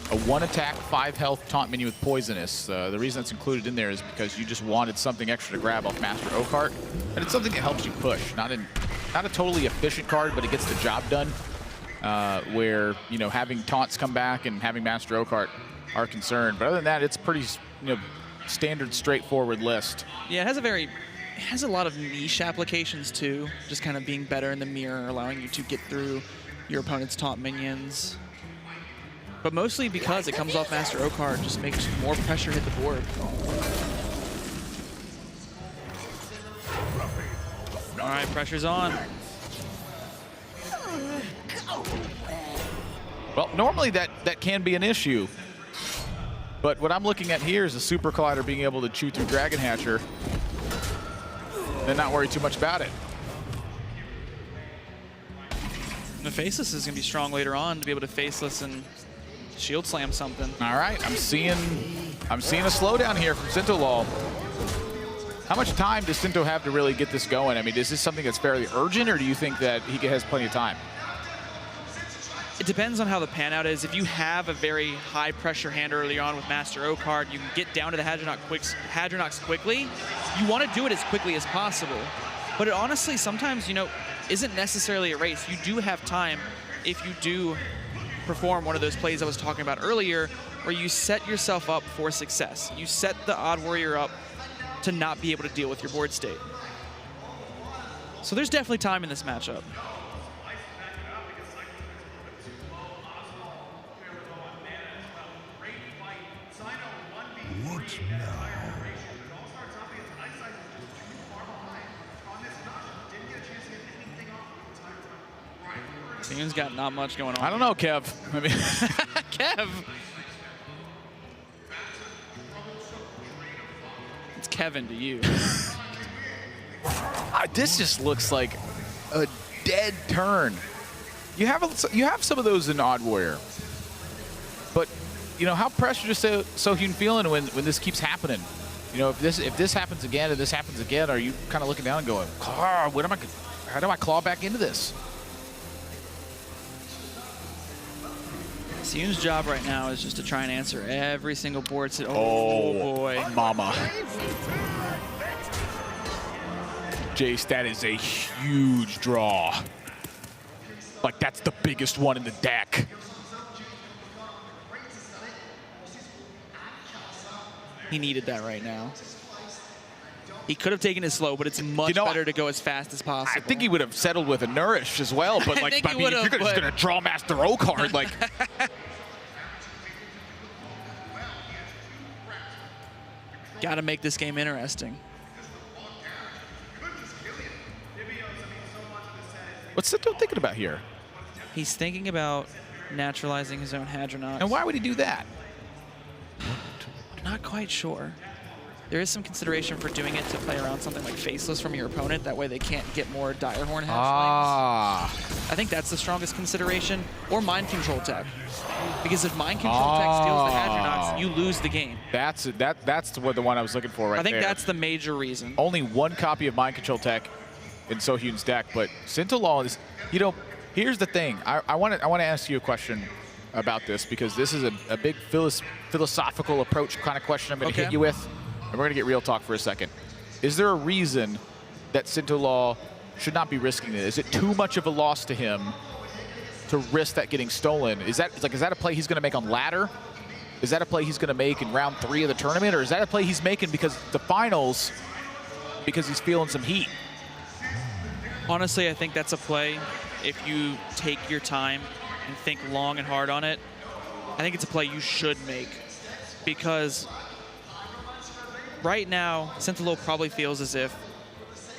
Speaker 3: 1-attack, 5-health taunt minion with Poisonous. The reason that's included in there is because you just wanted something extra to grab off Master Oakheart. And it's something that helps you push. Not a totally efficient card, but it gets the job done. Where, you know, having taunts come back and having Master Oakheart are concerned. But other than that, it's pretty, you know, standard, straightforward list.
Speaker 2: Yeah, it has a lot of niche applications too. Just kind of being better in the mirror, allowing you to get through your opponent's taunt minions. But mostly because it comes off Master Oakheart, just makes more pressure hit the board. All right, pressure's on.
Speaker 3: Well, normally that can be an issue. But what I'm looking at here is a Super Collider being able to chew through Dragon Hatcher and not worry too much about it.
Speaker 2: The Faceless is going to be strong later on to be able to Faceless and Shield Slam something.
Speaker 3: All right, I'm seeing a slowdown here from Sintolol. How much time does Sinto have to really get this going? I mean, is this something that's fairly urgent, or do you think that he has plenty of time?
Speaker 2: It depends on how the pan out is. If you have a very high pressure hand early on with Master Oakheart, you can get down to the Hadronox quickly. You want to do it as quickly as possible. But it honestly, sometimes, you know, isn't necessarily a race. You do have time if you do perform one of those plays I was talking about earlier, where you set yourself up for success. You set the Odd Warrior up to not be able to deal with your board state. So there's definitely time in this matchup.
Speaker 5: What now?
Speaker 2: SeoHyun's got not much going on.
Speaker 3: I don't know, Kev. I mean,
Speaker 2: Kev! It's Kevin to you.
Speaker 3: this just looks like a dead turn. You have some of those in Odd Warrior, but you know, how pressured is SeoHyun feeling when this keeps happening? You know, if this happens again and this happens again, are you kind of looking down and going, how do I claw back into this?
Speaker 2: SeoHyun's job right now is just to try and answer every single board. Oh boy.
Speaker 3: Mama. Jace, that is a huge draw. Like, that's the biggest one in the deck.
Speaker 2: He needed that right now. He could have taken it slow, but it's much better to go as fast as possible.
Speaker 3: I think he would have settled with a Nourish as well, but like, I mean, if you're just gonna draw Master Oakheart, like.
Speaker 2: Got to make this game interesting.
Speaker 3: What's Sinto thinking about here?
Speaker 2: He's thinking about naturalizing his own Hadronox.
Speaker 3: And why would he do that?
Speaker 2: Not quite sure. There is some consideration for doing it to play around something like Faceless from your opponent. That way they can't get more Direhorn hatchlings. I think that's the strongest consideration. Or Mind Control Tech. Because if Mind Control Tech steals the Hadronox, you lose the game.
Speaker 3: That's the one I was looking for right there.
Speaker 2: I think that's the major reason.
Speaker 3: Only one copy of Mind Control Tech in SeoHyun's deck, but Sintolol is, you know, here's the thing. I want to ask you a question about this, because this is a big philosophical approach kind of question I'm going to hit you with. And we're going to get real talk for a second. Is there a reason that Sintolol should not be risking it? Is it too much of a loss to him to risk that getting stolen? Is that a play he's going to make on ladder? Is that a play he's going to make in round 3 of the tournament? Or is that a play he's making because the finals because he's feeling some heat.
Speaker 2: Honestly, I think that's a play. If you take your time and think long and hard on it, I think it's a play you should make. Because right now, Sintolol probably feels as if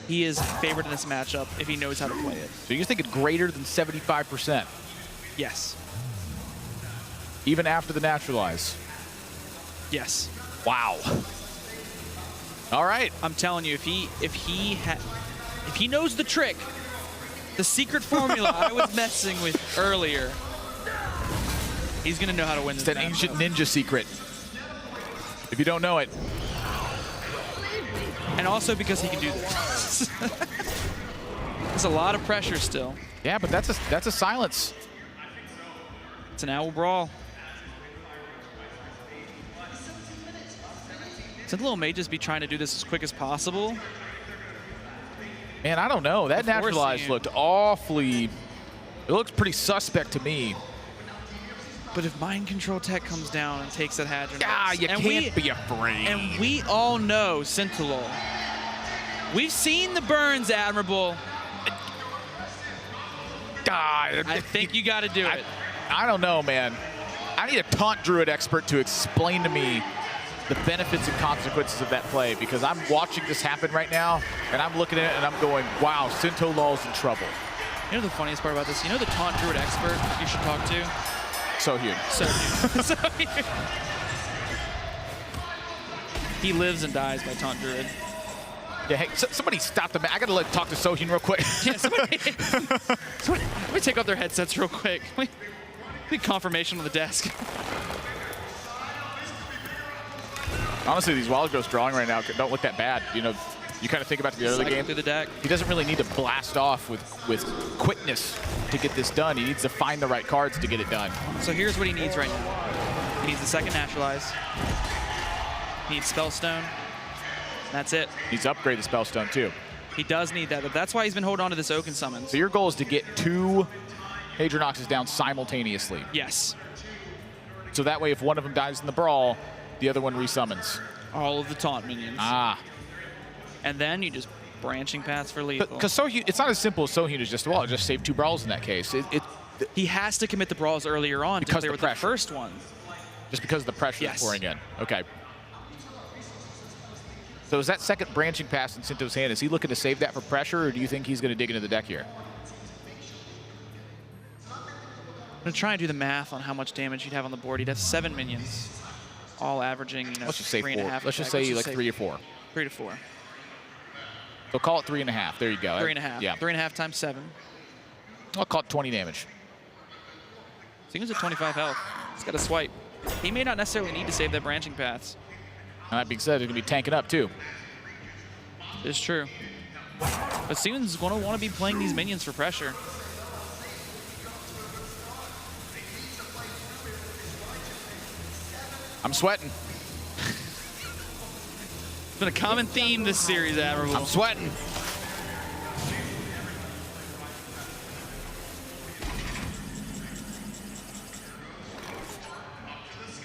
Speaker 2: he is favored in this matchup if he knows how to play it.
Speaker 3: So you're thinking greater than 75%,
Speaker 2: Yes.
Speaker 3: even after the naturalize.
Speaker 2: Yes.
Speaker 3: Wow. All right.
Speaker 2: I'm telling you, if he knows the trick, the secret formula I was messing with earlier, he's gonna know how to win this
Speaker 3: It's that ancient ninja secret. If you don't know it.
Speaker 2: And also because he can do this. There's a lot of pressure still.
Speaker 3: Yeah, but that's a silence.
Speaker 2: It's an owl brawl. Sintolol may just be trying to do this as quick as possible.
Speaker 3: Man, I don't know. That
Speaker 2: Before
Speaker 3: naturalize
Speaker 2: seeing-
Speaker 3: looked awfully. It looks pretty suspect to me.
Speaker 2: But if Mind Control Tech comes down and takes that Hadron,
Speaker 3: You can't be afraid.
Speaker 2: And we all know Sintolol. We've seen the burns, Admirable. I think you got to do it.
Speaker 3: I don't know, man. I need a taunt druid expert to explain to me the benefits and consequences of that play, because I'm watching this happen right now, and I'm looking at it and I'm going, wow, Sintolol's in trouble.
Speaker 2: You know the funniest part about this? You know the taunt druid expert you should talk to?
Speaker 3: SeoHyun.
Speaker 2: SeoHyun. He lives and dies by taunt druid.
Speaker 3: Yeah, hey, somebody stop the match. I gotta talk to SeoHyun real quick.
Speaker 2: Yeah, somebody, let me take off their headsets real quick. Let me confirmation on the desk.
Speaker 3: Honestly, these Wild Growths drawing right now don't look that bad. You know, you kind of think about the early
Speaker 2: Cycle
Speaker 3: game.
Speaker 2: through the deck.
Speaker 3: He doesn't really need to blast off with quickness to get this done. He needs to find the right cards to get it done.
Speaker 2: So here's what he needs right now. He needs the second naturalize. He needs Spellstone. That's it.
Speaker 3: He needs to upgrade the Spellstone too.
Speaker 2: He does need that, but that's why he's been holding on to this Oaken Summons.
Speaker 3: So your goal is to get 2 Hadronoxes down simultaneously.
Speaker 2: Yes.
Speaker 3: So that way, if one of them dies in the brawl, the other one resummons.
Speaker 2: All of the taunt minions.
Speaker 3: Ah.
Speaker 2: And then you just branching paths for lethal.
Speaker 3: Because SeoHyun, it's not as simple as SeoHyun is just, well, just save 2 brawls in that case.
Speaker 2: He has to commit the brawls earlier on to
Speaker 3: Because
Speaker 2: clear
Speaker 3: the
Speaker 2: with the
Speaker 3: pressure.
Speaker 2: first one.
Speaker 3: Just because of the pressure
Speaker 2: Yes.
Speaker 3: pouring in. Okay. So is that second branching pass in Sinto's hand, is he looking to save that for pressure, or do you think he's going to dig into the deck here?
Speaker 2: I'm going to try and do the math on how much damage he'd have on the board. He'd have 7 minions, all averaging,
Speaker 3: Let's just say 4.
Speaker 2: 3.5.
Speaker 3: Let's just say like 3 or 4.
Speaker 2: 3 to 4.
Speaker 3: So call it 3.5. There you go.
Speaker 2: 3.5.
Speaker 3: Yeah.
Speaker 2: 3.5 times 7.
Speaker 3: I'll call it 20 damage.
Speaker 2: Seems at 25 health. He's got a swipe. He may not necessarily need to save that branching paths.
Speaker 3: And that being said, he's going to be tanking up too.
Speaker 2: It's true. But Steven's going to want to be playing these minions for pressure.
Speaker 3: I'm sweating.
Speaker 2: It's been a common theme this series, Admirable.
Speaker 3: I'm sweating.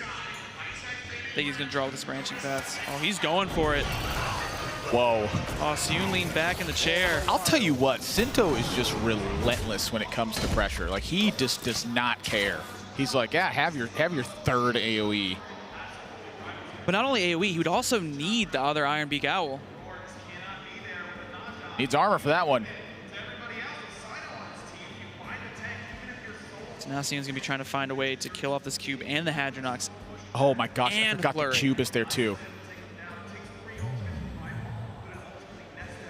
Speaker 2: I think he's going to draw with his branching paths. Oh, he's going for it.
Speaker 3: Whoa.
Speaker 2: Oh, Seohyun leaned back in the chair.
Speaker 3: I'll tell you what, Sinto is just relentless when it comes to pressure. Like, he just does not care. He's like, yeah, have your third AoE.
Speaker 2: But not only AoE, he would also need the other Iron Beak Owl.
Speaker 3: Needs armor for that one.
Speaker 2: So now Seohyun's going to be trying to find a way to kill off this cube and the Hadronox.
Speaker 3: Oh my gosh, I
Speaker 2: And
Speaker 3: forgot
Speaker 2: flurry.
Speaker 3: the cube is there too.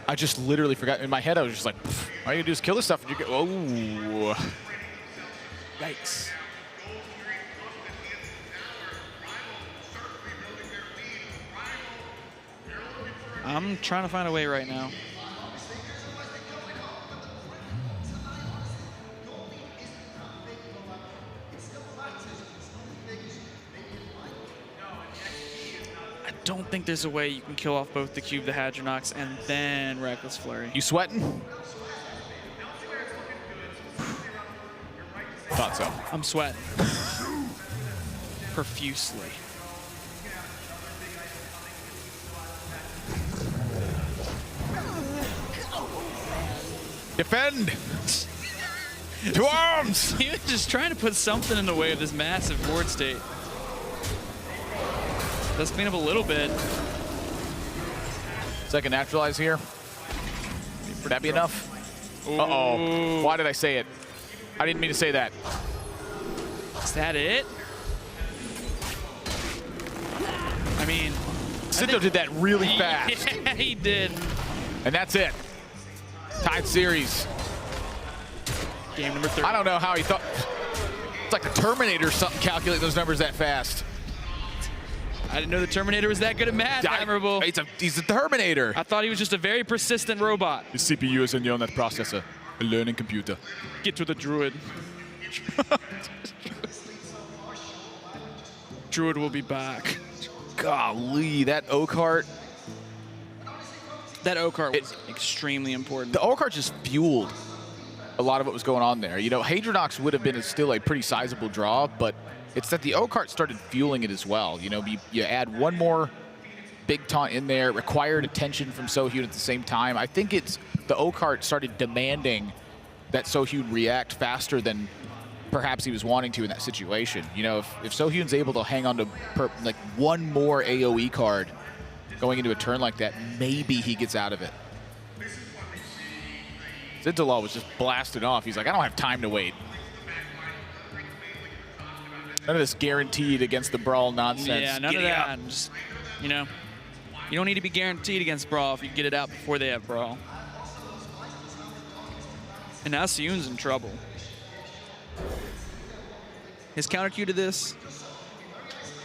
Speaker 3: I just literally forgot. In my head, I was just like, all you gotta do is kill this stuff and you go, oh.
Speaker 2: Yikes. I'm trying to find a way right now. I don't think there's a way you can kill off both the cube, the Hadronox, and then Reckless Flurry.
Speaker 3: You sweating? Thought so.
Speaker 2: I'm sweating. Profusely.
Speaker 3: Defend! To arms!
Speaker 2: He was just trying to put something in the way of this massive board state. Let's clean up a little bit.
Speaker 3: Second naturalize here. Would that be enough? Uh-oh. Why did I say it? I didn't mean to say that.
Speaker 2: Is that it? I mean...
Speaker 3: Sinto did that really fast.
Speaker 2: Yeah, he did.
Speaker 3: And that's it. Tied series.
Speaker 2: Game number 3.
Speaker 3: I don't know how he thought. It's like the Terminator or something, calculate those numbers that fast.
Speaker 2: I didn't know the Terminator was that good at math, Admirable.
Speaker 3: He's a Terminator.
Speaker 2: I thought he was just a very persistent robot.
Speaker 3: The CPU is a neural net processor, a learning computer.
Speaker 2: Get to the Druid. Druid will be back.
Speaker 3: Golly, that O-Cart.
Speaker 2: That O-Cart was extremely important.
Speaker 3: The O-Cart just fueled a lot of what was going on there. You know, Hadronox would have been still a pretty sizable draw, but it's that the O-Cart started fueling it as well. You know, you add one more big taunt in there, required attention from SeoHyun at the same time. I think it's the O-Cart started demanding that SeoHyun react faster than perhaps he was wanting to in that situation. You know, if SeoHyun's able to hang on to like one more AoE card going into a turn like that, maybe he gets out of it. Sintolol was just blasted off. He's like, I don't have time to wait. None of this guaranteed against the Brawl nonsense.
Speaker 2: Yeah, none of that. Just, you know, you don't need to be guaranteed against Brawl if you get it out before they have Brawl. And now SeoHyun's in trouble. His counter cue to this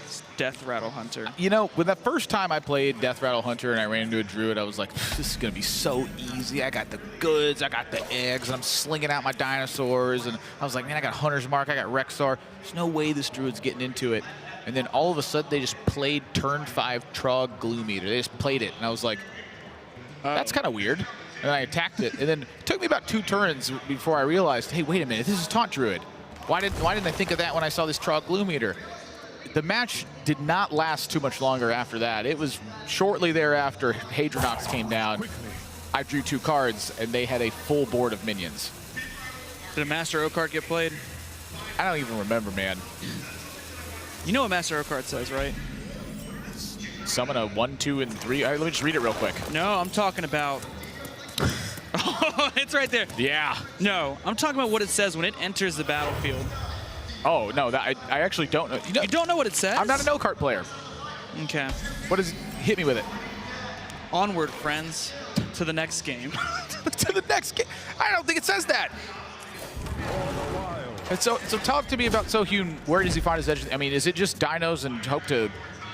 Speaker 2: is Death Rattle Hunter.
Speaker 3: You know, when the first time I played Death Rattle Hunter and I ran into a Druid, I was like, this is going to be so easy. I got the goods, I got the eggs, and I'm slinging out my dinosaurs. And I was like, man, I got Hunter's Mark, I got Rexar. There's no way this Druid's getting into it. And then all of a sudden, they just played turn 5 Trog Gloom Eater. They just played it. And I was like, that's kind of weird. And I attacked it. And then it took me about 2 turns before I realized, hey, wait a minute, this is Taunt Druid. Why didn't I think of that when I saw this Trog Gloom Eater? The match did not last too much longer after that. It was shortly thereafter Hadronox came down. I drew 2 cards, and they had a full board of minions.
Speaker 2: Did a Master O-Card get played?
Speaker 3: I don't even remember, man.
Speaker 2: You know what Master O-Card says, right?
Speaker 3: Summon a 1, 2, and 3. All right, let me just read it real quick.
Speaker 2: No, I'm talking about... Oh, it's right there.
Speaker 3: Yeah.
Speaker 2: No, I'm talking about what it says when it enters the battlefield.
Speaker 3: Oh, no, I actually don't know.
Speaker 2: You don't know what it says?
Speaker 3: I'm not an O-Cart player.
Speaker 2: Okay.
Speaker 3: What is it? Hit me with it.
Speaker 2: Onward, friends, to the next game.
Speaker 3: To the next game. I don't think it says that. And so talk to me about SeoHyun. Where does he find his edge? I mean, is it just dinos and hope to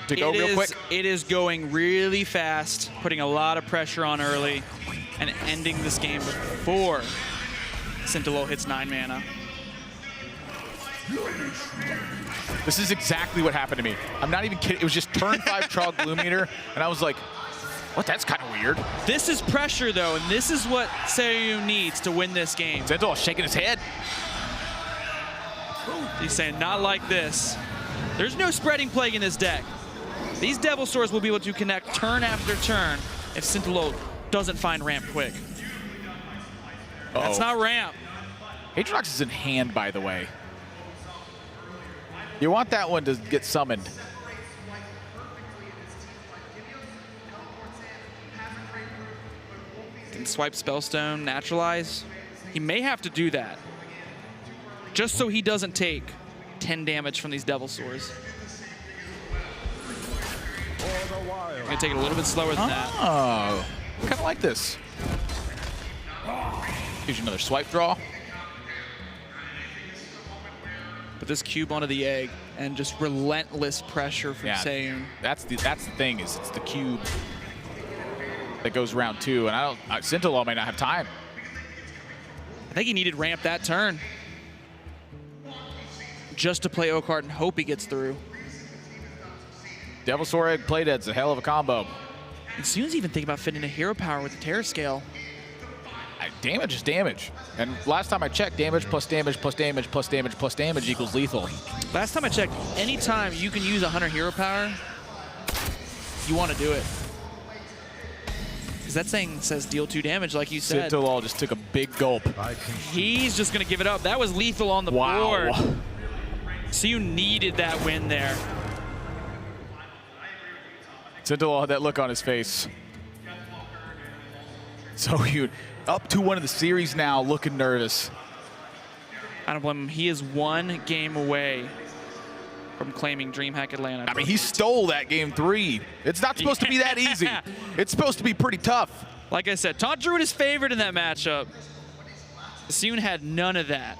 Speaker 3: go real quick?
Speaker 2: It is going really fast, putting a lot of pressure on early, and ending this game before Sintolol hits 9 mana.
Speaker 3: This is exactly what happened to me. I'm not even kidding. It was just turn 5 Trog Gloom Eater, and I was like, what? That's kind of weird.
Speaker 2: This is pressure, though, and this is what SeoHyun needs to win this game.
Speaker 3: Sintolol shaking his head.
Speaker 2: He's saying, not like this. There's no spreading plague in this deck. These Devil Swords will be able to connect turn after turn if Sintolol doesn't find ramp quick. That's not ramp.
Speaker 3: Hadronox is in hand, by the way. You want that one to get summoned.
Speaker 2: Can swipe Spellstone, naturalize. He may have to do that, just so he doesn't take 10 damage from these Devil Swords. I'm gonna take it a little bit slower than that.
Speaker 3: Oh, I kind of like this. Gives you another swipe draw.
Speaker 2: Put this cube onto the egg and just relentless pressure from SeoHyun.
Speaker 3: That's the thing, is it's the cube that goes round 2, and Sintolol might not have time.
Speaker 2: I think he needed ramp that turn just to play O-Card and hope he gets through.
Speaker 3: Devil Sword Egg Playdead's a hell of a combo.
Speaker 2: And SeoHyun's even thinking about fitting a hero power with the Terror Scale.
Speaker 3: Damage is damage. And last time I checked, damage plus damage plus damage plus damage plus damage equals lethal.
Speaker 2: Last time I checked, anytime you can use a Hunter hero power, you want to do it. Because Because that thing says deal 2 damage, like you said.
Speaker 3: Sintolol just took a big gulp.
Speaker 2: He's just going to give it up. That was lethal on the board. So you needed that win there.
Speaker 3: Sintolol had that look on his face. SeoHyun up 2-1 in the series now, looking nervous.
Speaker 2: I don't blame him. He is 1 game away from claiming DreamHack Atlanta.
Speaker 3: I mean, he stole that game 3. It's not supposed to be that easy. It's supposed to be pretty tough.
Speaker 2: Like I said, Taunt Druid is favored in that matchup. SeoHyun had none of that.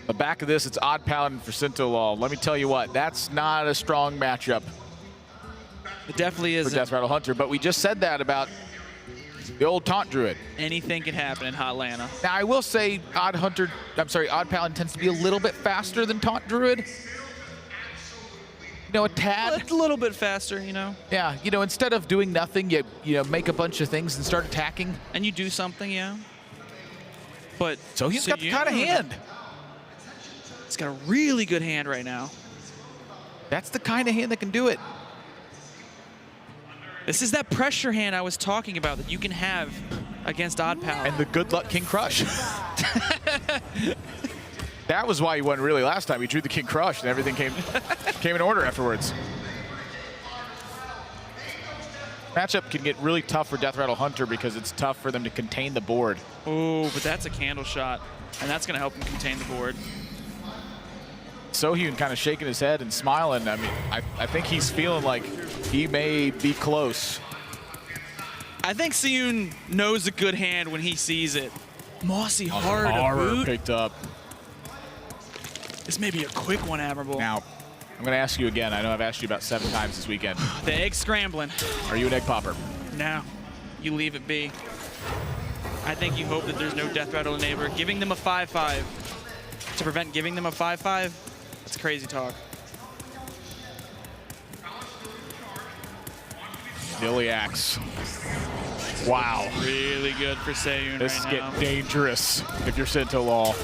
Speaker 3: The back of this, it's Odd Paladin for Sintolol. Let me tell you what, that's not a strong matchup.
Speaker 2: It definitely is.
Speaker 3: For Death Rattle Hunter, but we just said that about the old Taunt Druid.
Speaker 2: Anything can happen in Hotlanta.
Speaker 3: Now, I will say Odd Paladin tends to be a little bit faster than Taunt Druid. You know, a tad.
Speaker 2: A little bit faster, you know.
Speaker 3: Yeah, you know, instead of doing nothing, you make a bunch of things and start attacking.
Speaker 2: And you do something, yeah. But
Speaker 3: so he's got the kind of hand.
Speaker 2: He's got a really good hand right now.
Speaker 3: That's the kind of hand that can do it.
Speaker 2: This is that pressure hand I was talking about that you can have against Odd Paladin.
Speaker 3: And the good luck King Crush. That was why he won really last time. He drew the King Crush and everything came in order afterwards. Matchup can get really tough for Death Rattle Hunter because it's tough for them to contain the board.
Speaker 2: Oh, but that's a candle shot, and that's going to help him contain the board.
Speaker 3: SeoHyun kind of shaking his head and smiling. I mean, I think he's feeling like he may be close.
Speaker 2: I think SeoHyun knows a good hand when he sees it. Mossy Horror
Speaker 3: picked up.
Speaker 2: This may be a quick one, Admirable.
Speaker 3: Now, I'm going to ask you again. I know I've asked you about 7 times this weekend.
Speaker 2: The egg scrambling.
Speaker 3: Are you an egg popper?
Speaker 2: No, you leave it be. I think you hope that there's no Death Rattle enabler. Giving them a 5-5 to prevent giving them a 5-5, that's crazy talk.
Speaker 3: Iliax. Wow.
Speaker 2: Really good for SeoHyun
Speaker 3: This
Speaker 2: right
Speaker 3: is
Speaker 2: now.
Speaker 3: getting dangerous if you're Sintolol.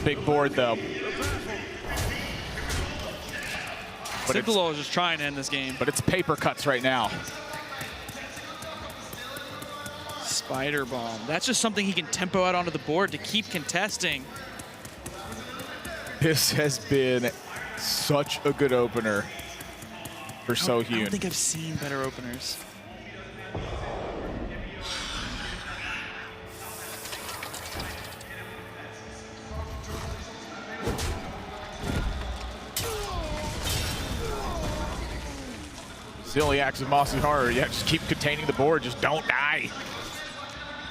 Speaker 3: Big board, though.
Speaker 2: Sintolol is just trying to end this game.
Speaker 3: But it's paper cuts right now.
Speaker 2: Spider Bomb. That's just something he can tempo out onto the board to keep contesting.
Speaker 3: This has been such a good opener for SeoHyun.
Speaker 2: I don't think I've seen better openers.
Speaker 3: Iliax and Mossy Horror, yeah, just keep containing the board, just don't die.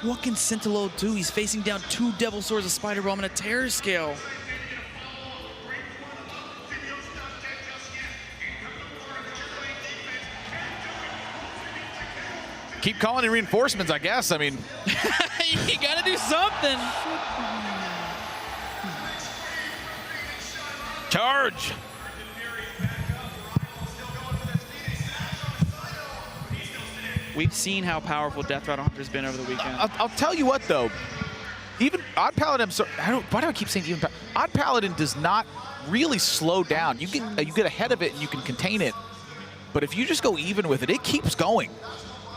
Speaker 2: What can Sintolol do? He's facing down 2 Devil Swords, a Spider Bomb, and a Terror Scale.
Speaker 3: Keep calling in reinforcements, I guess. I mean,
Speaker 2: you gotta do something.
Speaker 3: charge.
Speaker 2: We've seen how powerful Death Rattle Hunter's been over the weekend.
Speaker 3: I'll tell you what, though. Even Odd Paladin, why do I keep saying even? Odd Paladin does not really slow down. You get ahead of it and you can contain it. But if you just go even with it, it keeps going.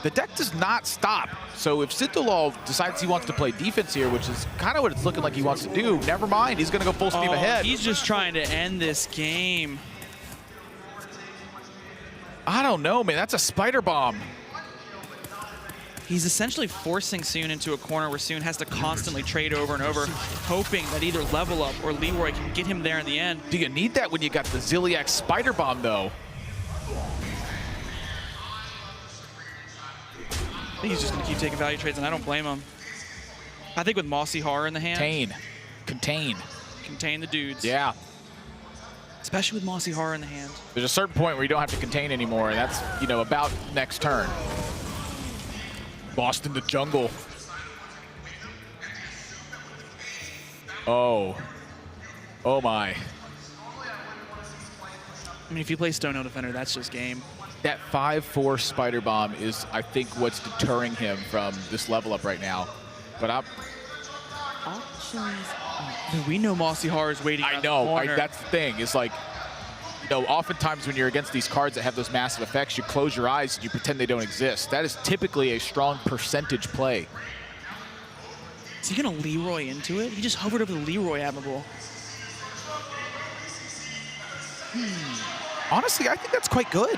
Speaker 3: The deck does not stop. So if Sintolol decides he wants to play defense here, which is kind of what it's looking like he wants to do, never mind. He's going to go full steam ahead.
Speaker 2: He's just trying to end this game.
Speaker 3: I don't know, man. That's a Spider Bomb.
Speaker 2: He's essentially forcing SeoHyun into a corner where SeoHyun has to constantly trade over and over, hoping that either Level Up or Leroy can get him there in the end.
Speaker 3: Do you need that when you got the Iliax Spider Bomb, though?
Speaker 2: I think he's just going to keep taking value trades, and I don't blame him. I think with Mossy Horror in the hand.
Speaker 3: Contain
Speaker 2: the dudes.
Speaker 3: Yeah.
Speaker 2: Especially with Mossy Horror in the hand.
Speaker 3: There's a certain point where you don't have to contain anymore, and that's, about next turn. Lost in the jungle. Oh. Oh my.
Speaker 2: I mean, if you play Stone No Defender, that's just game.
Speaker 3: That 5-4 Spider Bomb is, I think, what's deterring him from this level up right now. But
Speaker 6: Options
Speaker 2: We know Mossy Har is waiting.
Speaker 3: I know. That's the thing. It's like, you know, oftentimes when you're against these cards that have those massive effects, you close your eyes and you pretend they don't exist. That is typically a strong percentage play.
Speaker 2: Is he going to Leroy into it? He just hovered over the Leroy admirable.
Speaker 3: Honestly, I think that's quite good.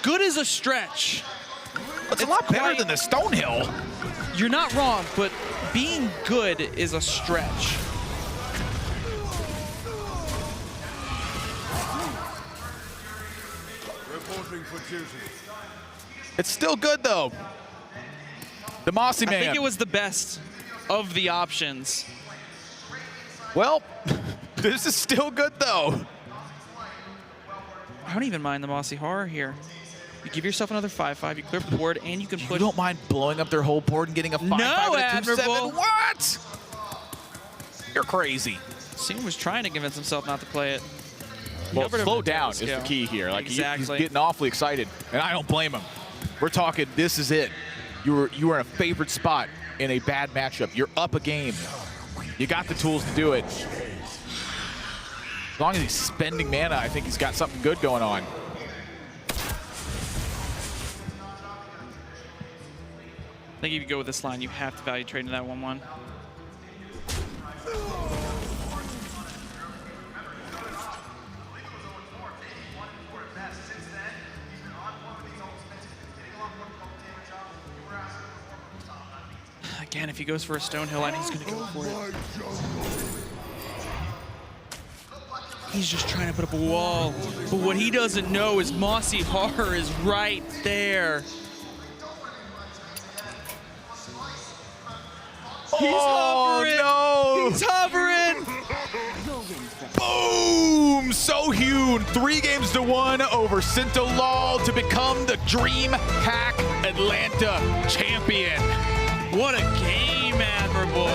Speaker 2: Good is a stretch.
Speaker 3: It's a lot better than the Stonehill.
Speaker 2: You're not wrong, but being good is a stretch.
Speaker 5: Reporting for duty.
Speaker 3: It's still good, though. The Mossy Man.
Speaker 2: I think it was the best of the options.
Speaker 3: Well, this is still good, though.
Speaker 2: I don't even mind the Mossy Horror here. You give yourself another 5-5, you clear board, and you can
Speaker 3: You
Speaker 2: put...
Speaker 3: don't mind blowing up their whole board and getting a 5-5
Speaker 2: No,
Speaker 3: and a 2-7?
Speaker 2: admirable.
Speaker 3: What? You're crazy.
Speaker 2: Singh was trying to convince himself not to play it.
Speaker 3: Well,
Speaker 2: Hovered over
Speaker 3: slow
Speaker 2: the
Speaker 3: down
Speaker 2: table
Speaker 3: is the
Speaker 2: scale.
Speaker 3: key here. Like
Speaker 2: Exactly.
Speaker 3: he's getting awfully excited, and I don't blame him. We're talking, this is it. You were in a favored spot in a bad matchup. You're up a game. You got the tools to do it. As long as he's spending mana, I think he's got something good going on.
Speaker 2: I think if you go with this line, you have to value trade into that 1-1. Again, if he goes for a Stonehill line, he's going to go for it. He's just trying to put up a wall. But what he doesn't know is Mossy Horror is right there. He's hovering.
Speaker 3: No!
Speaker 2: He's hovering.
Speaker 3: Boom! SeoHyun, 3-1 over Sintolol to become the DreamHack Atlanta champion.
Speaker 2: What a game, Admirable.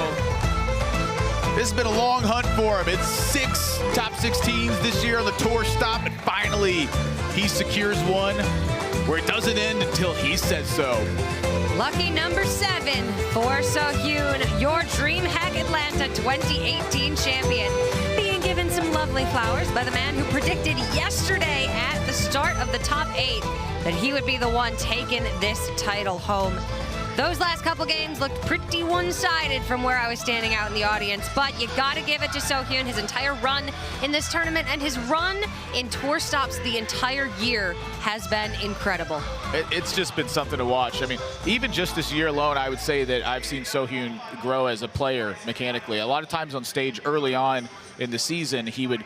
Speaker 3: This has been a long hunt for him. It's 6 top 16s this year on the tour stop, and finally he secures one where it doesn't end until he says so.
Speaker 1: Lucky number 7 for SeoHyun, your DreamHack Atlanta 2018 champion. Being given some lovely flowers by the man who predicted yesterday at the start of the top 8 that he would be the one taking this title home. Those last couple games looked pretty one-sided from where I was standing out in the audience, but you gotta give it to SeoHyun. His entire run in this tournament and his run in tour stops the entire year has been incredible.
Speaker 3: It's just been something to watch. I mean, even just this year alone, I would say that I've seen SeoHyun grow as a player mechanically. A lot of times on stage early on in the season, he would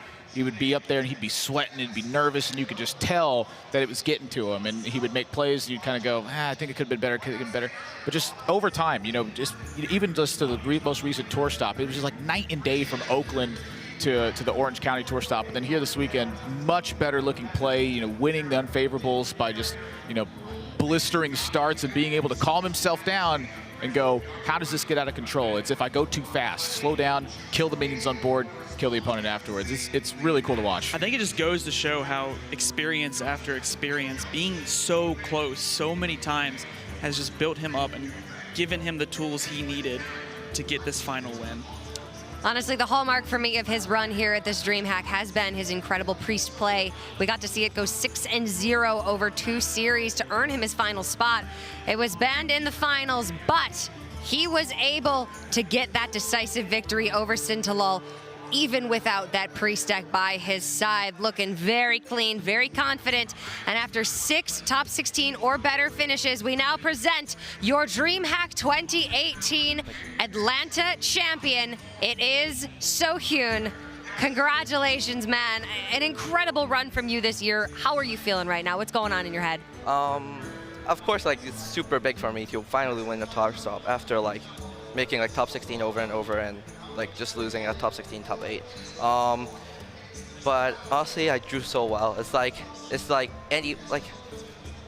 Speaker 3: be up there and he'd be sweating and be nervous, and you could just tell that it was getting to him, and he would make plays and you'd kind of go, I think it could have been better, could have been better. But just over time, you know, even just to the most recent tour stop, it was just like night and day from Oakland to the Orange County tour stop. And then here this weekend, much better looking play, you know, winning the unfavorables by just, you know, blistering starts and being able to calm himself down and go, how does this get out of control? It's if I go too fast, slow down, kill the minions on board, kill the opponent afterwards. It's really cool to watch.
Speaker 2: I think it just goes to show how experience after experience, being so close so many times, has just built him up and given him the tools he needed to get this final win.
Speaker 1: Honestly, the hallmark for me of his run here at this DreamHack has been his incredible Priest play. We got to see it go 6-0 over 2 series to earn him his final spot. It was banned in the finals, but he was able to get that decisive victory over Sintolol, even without that Priest deck by his side. Looking very clean, very confident. And after 6 top 16 or better finishes, we now present your DreamHack 2018 Atlanta champion. It is SeoHyun. Congratulations, man. An incredible run from you this year. How are you feeling right now? What's going on in your head?
Speaker 6: Of course, like, it's super big for me to finally win the top stop after like making like top 16 over and over and like just losing a top 16, top 8. But honestly, I drew so well. It's like any, like,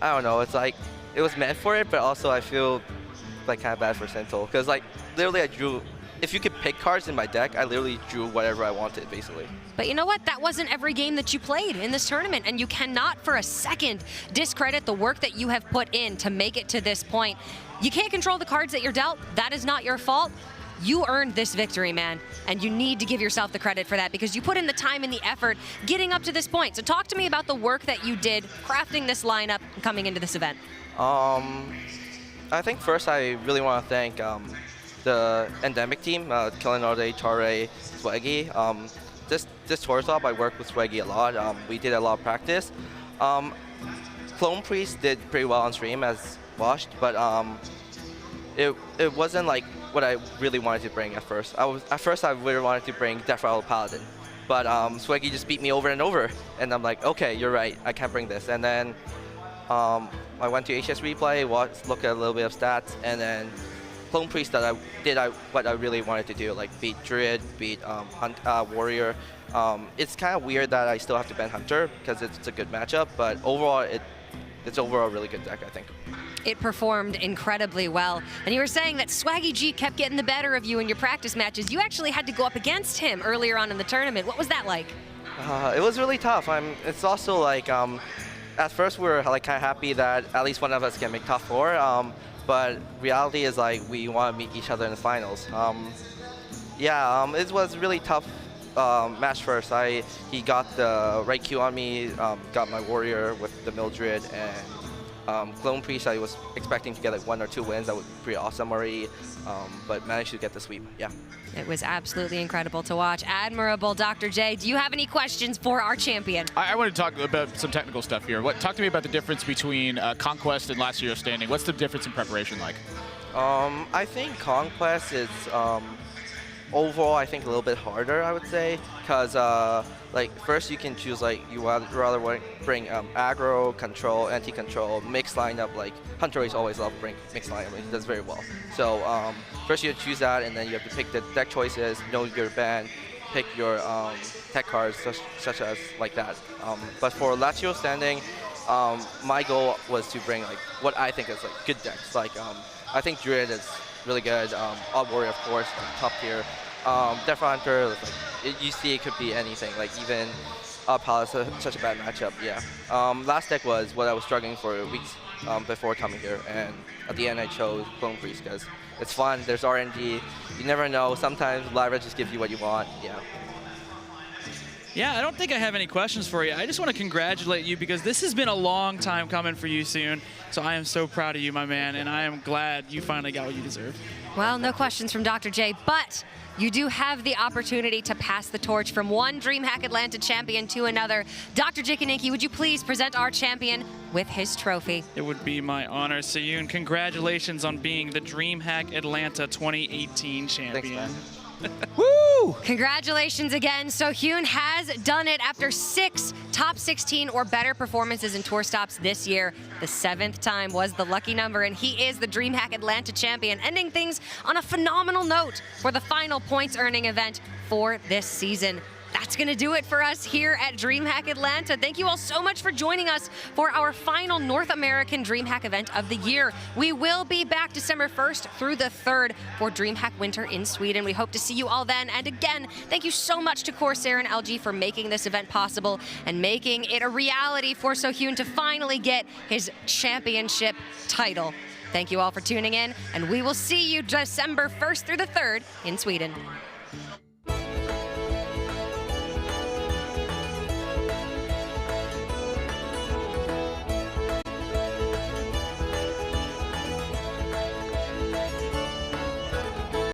Speaker 6: I don't know. It's like it was meant for it, but also I feel like kind of bad for Sintol because like literally I drew. If you could pick cards in my deck, I literally drew whatever I wanted, basically.
Speaker 1: But you know what? That wasn't every game that you played in this tournament, and you cannot for a second discredit the work that you have put in to make it to this point. You can't control the cards that you're dealt. That is not your fault. you earned this victory, man, and you need to give yourself the credit for that because you put in the time and the effort getting up to this point. So talk to me about the work that you did crafting this lineup and coming into this event.
Speaker 6: I think first I really want to thank the Endemic team, Killinode, Chare, Swaggy. This tour stop, I worked with Swaggy a lot. We did a lot of practice. Clone Priest did pretty well on stream as watched, but it wasn't like what I really wanted to bring at first. At first I really wanted to bring Death Rattle Paladin, but Swaggy just beat me over and over, and I'm like, okay, you're right, I can't bring this. And then I went to HS Replay, looked at a little bit of stats, and then Clone Priest that I did what I really wanted to do, like beat Druid, beat Warrior. It's kind of weird that I still have to ban Hunter because it's a good matchup, but overall it's overall a really good deck, I think.
Speaker 1: It performed incredibly well. And you were saying that Swaggy G kept getting the better of you in your practice matches. You actually had to go up against him earlier on in the tournament. What was that like?
Speaker 6: It was really tough. It's also like, at first we were like kind of happy that at least one of us can make top 4. But reality is like we want to meet each other in the finals. It was really tough match first. He got the right Q on me, got my Warrior with the Mildred, and Clone Priest I was expecting to get like 1 or 2 wins. That would be pretty awesome already, but managed to get the sweep, yeah.
Speaker 1: It was absolutely incredible to watch. Admirable, Dr. J. Do you have any questions for our champion?
Speaker 3: I want to talk about some technical stuff here. Talk to me about the difference between Conquest and Last Hero Standing. What's the difference in preparation like?
Speaker 6: I think Conquest is overall I think a little bit harder, I would say, because like first you can choose like you would rather bring aggro, control, anti-control, mixed lineup. Like Hunter is always love bring mixed lineup. He does very well. So first you choose that, and then you have to pick the deck choices, know your band, pick your tech cards such as like that. But for Last Hero Standing, my goal was to bring like what I think is like good decks. Like I think Druid is really good. Odd Warrior, of course, like, top tier. Death Hunter, like, you see it could be anything. Like even Palace, such a bad matchup. Yeah. Last deck was what I was struggling for weeks before coming here, and at the end I chose Clone Priest because it's fun. There's RNG. You never know. Sometimes Lyra just gives you what you want. Yeah.
Speaker 2: Yeah, I don't think I have any questions for you. I just want to congratulate you because this has been a long time coming for you soon. So I am so proud of you, my man, and I am glad you finally got what you deserve.
Speaker 1: Well, no questions from Dr. J, but you do have the opportunity to pass the torch from one DreamHack Atlanta champion to another. Dr. J. Kaninki, would you please present our champion with his trophy?
Speaker 2: It would be my honor. SeoHyun, congratulations on being the DreamHack Atlanta 2018 champion.
Speaker 6: Thanks, man.
Speaker 3: Woo!
Speaker 1: Congratulations again. SeoHyun has done it after 6 top 16 or better performances in tour stops this year. The 7th time was the lucky number, and he is the DreamHack Atlanta champion, ending things on a phenomenal note for the final points earning event for this season. That's going to do it for us here at DreamHack Atlanta. Thank you all so much for joining us for our final North American DreamHack event of the year. We will be back December 1st through the 3rd for DreamHack Winter in Sweden. We hope to see you all then. And again, thank you so much to Corsair and LG for making this event possible and making it a reality for SeoHyun to finally get his championship title. Thank you all for tuning in, and we will see you December 1st through the 3rd in Sweden.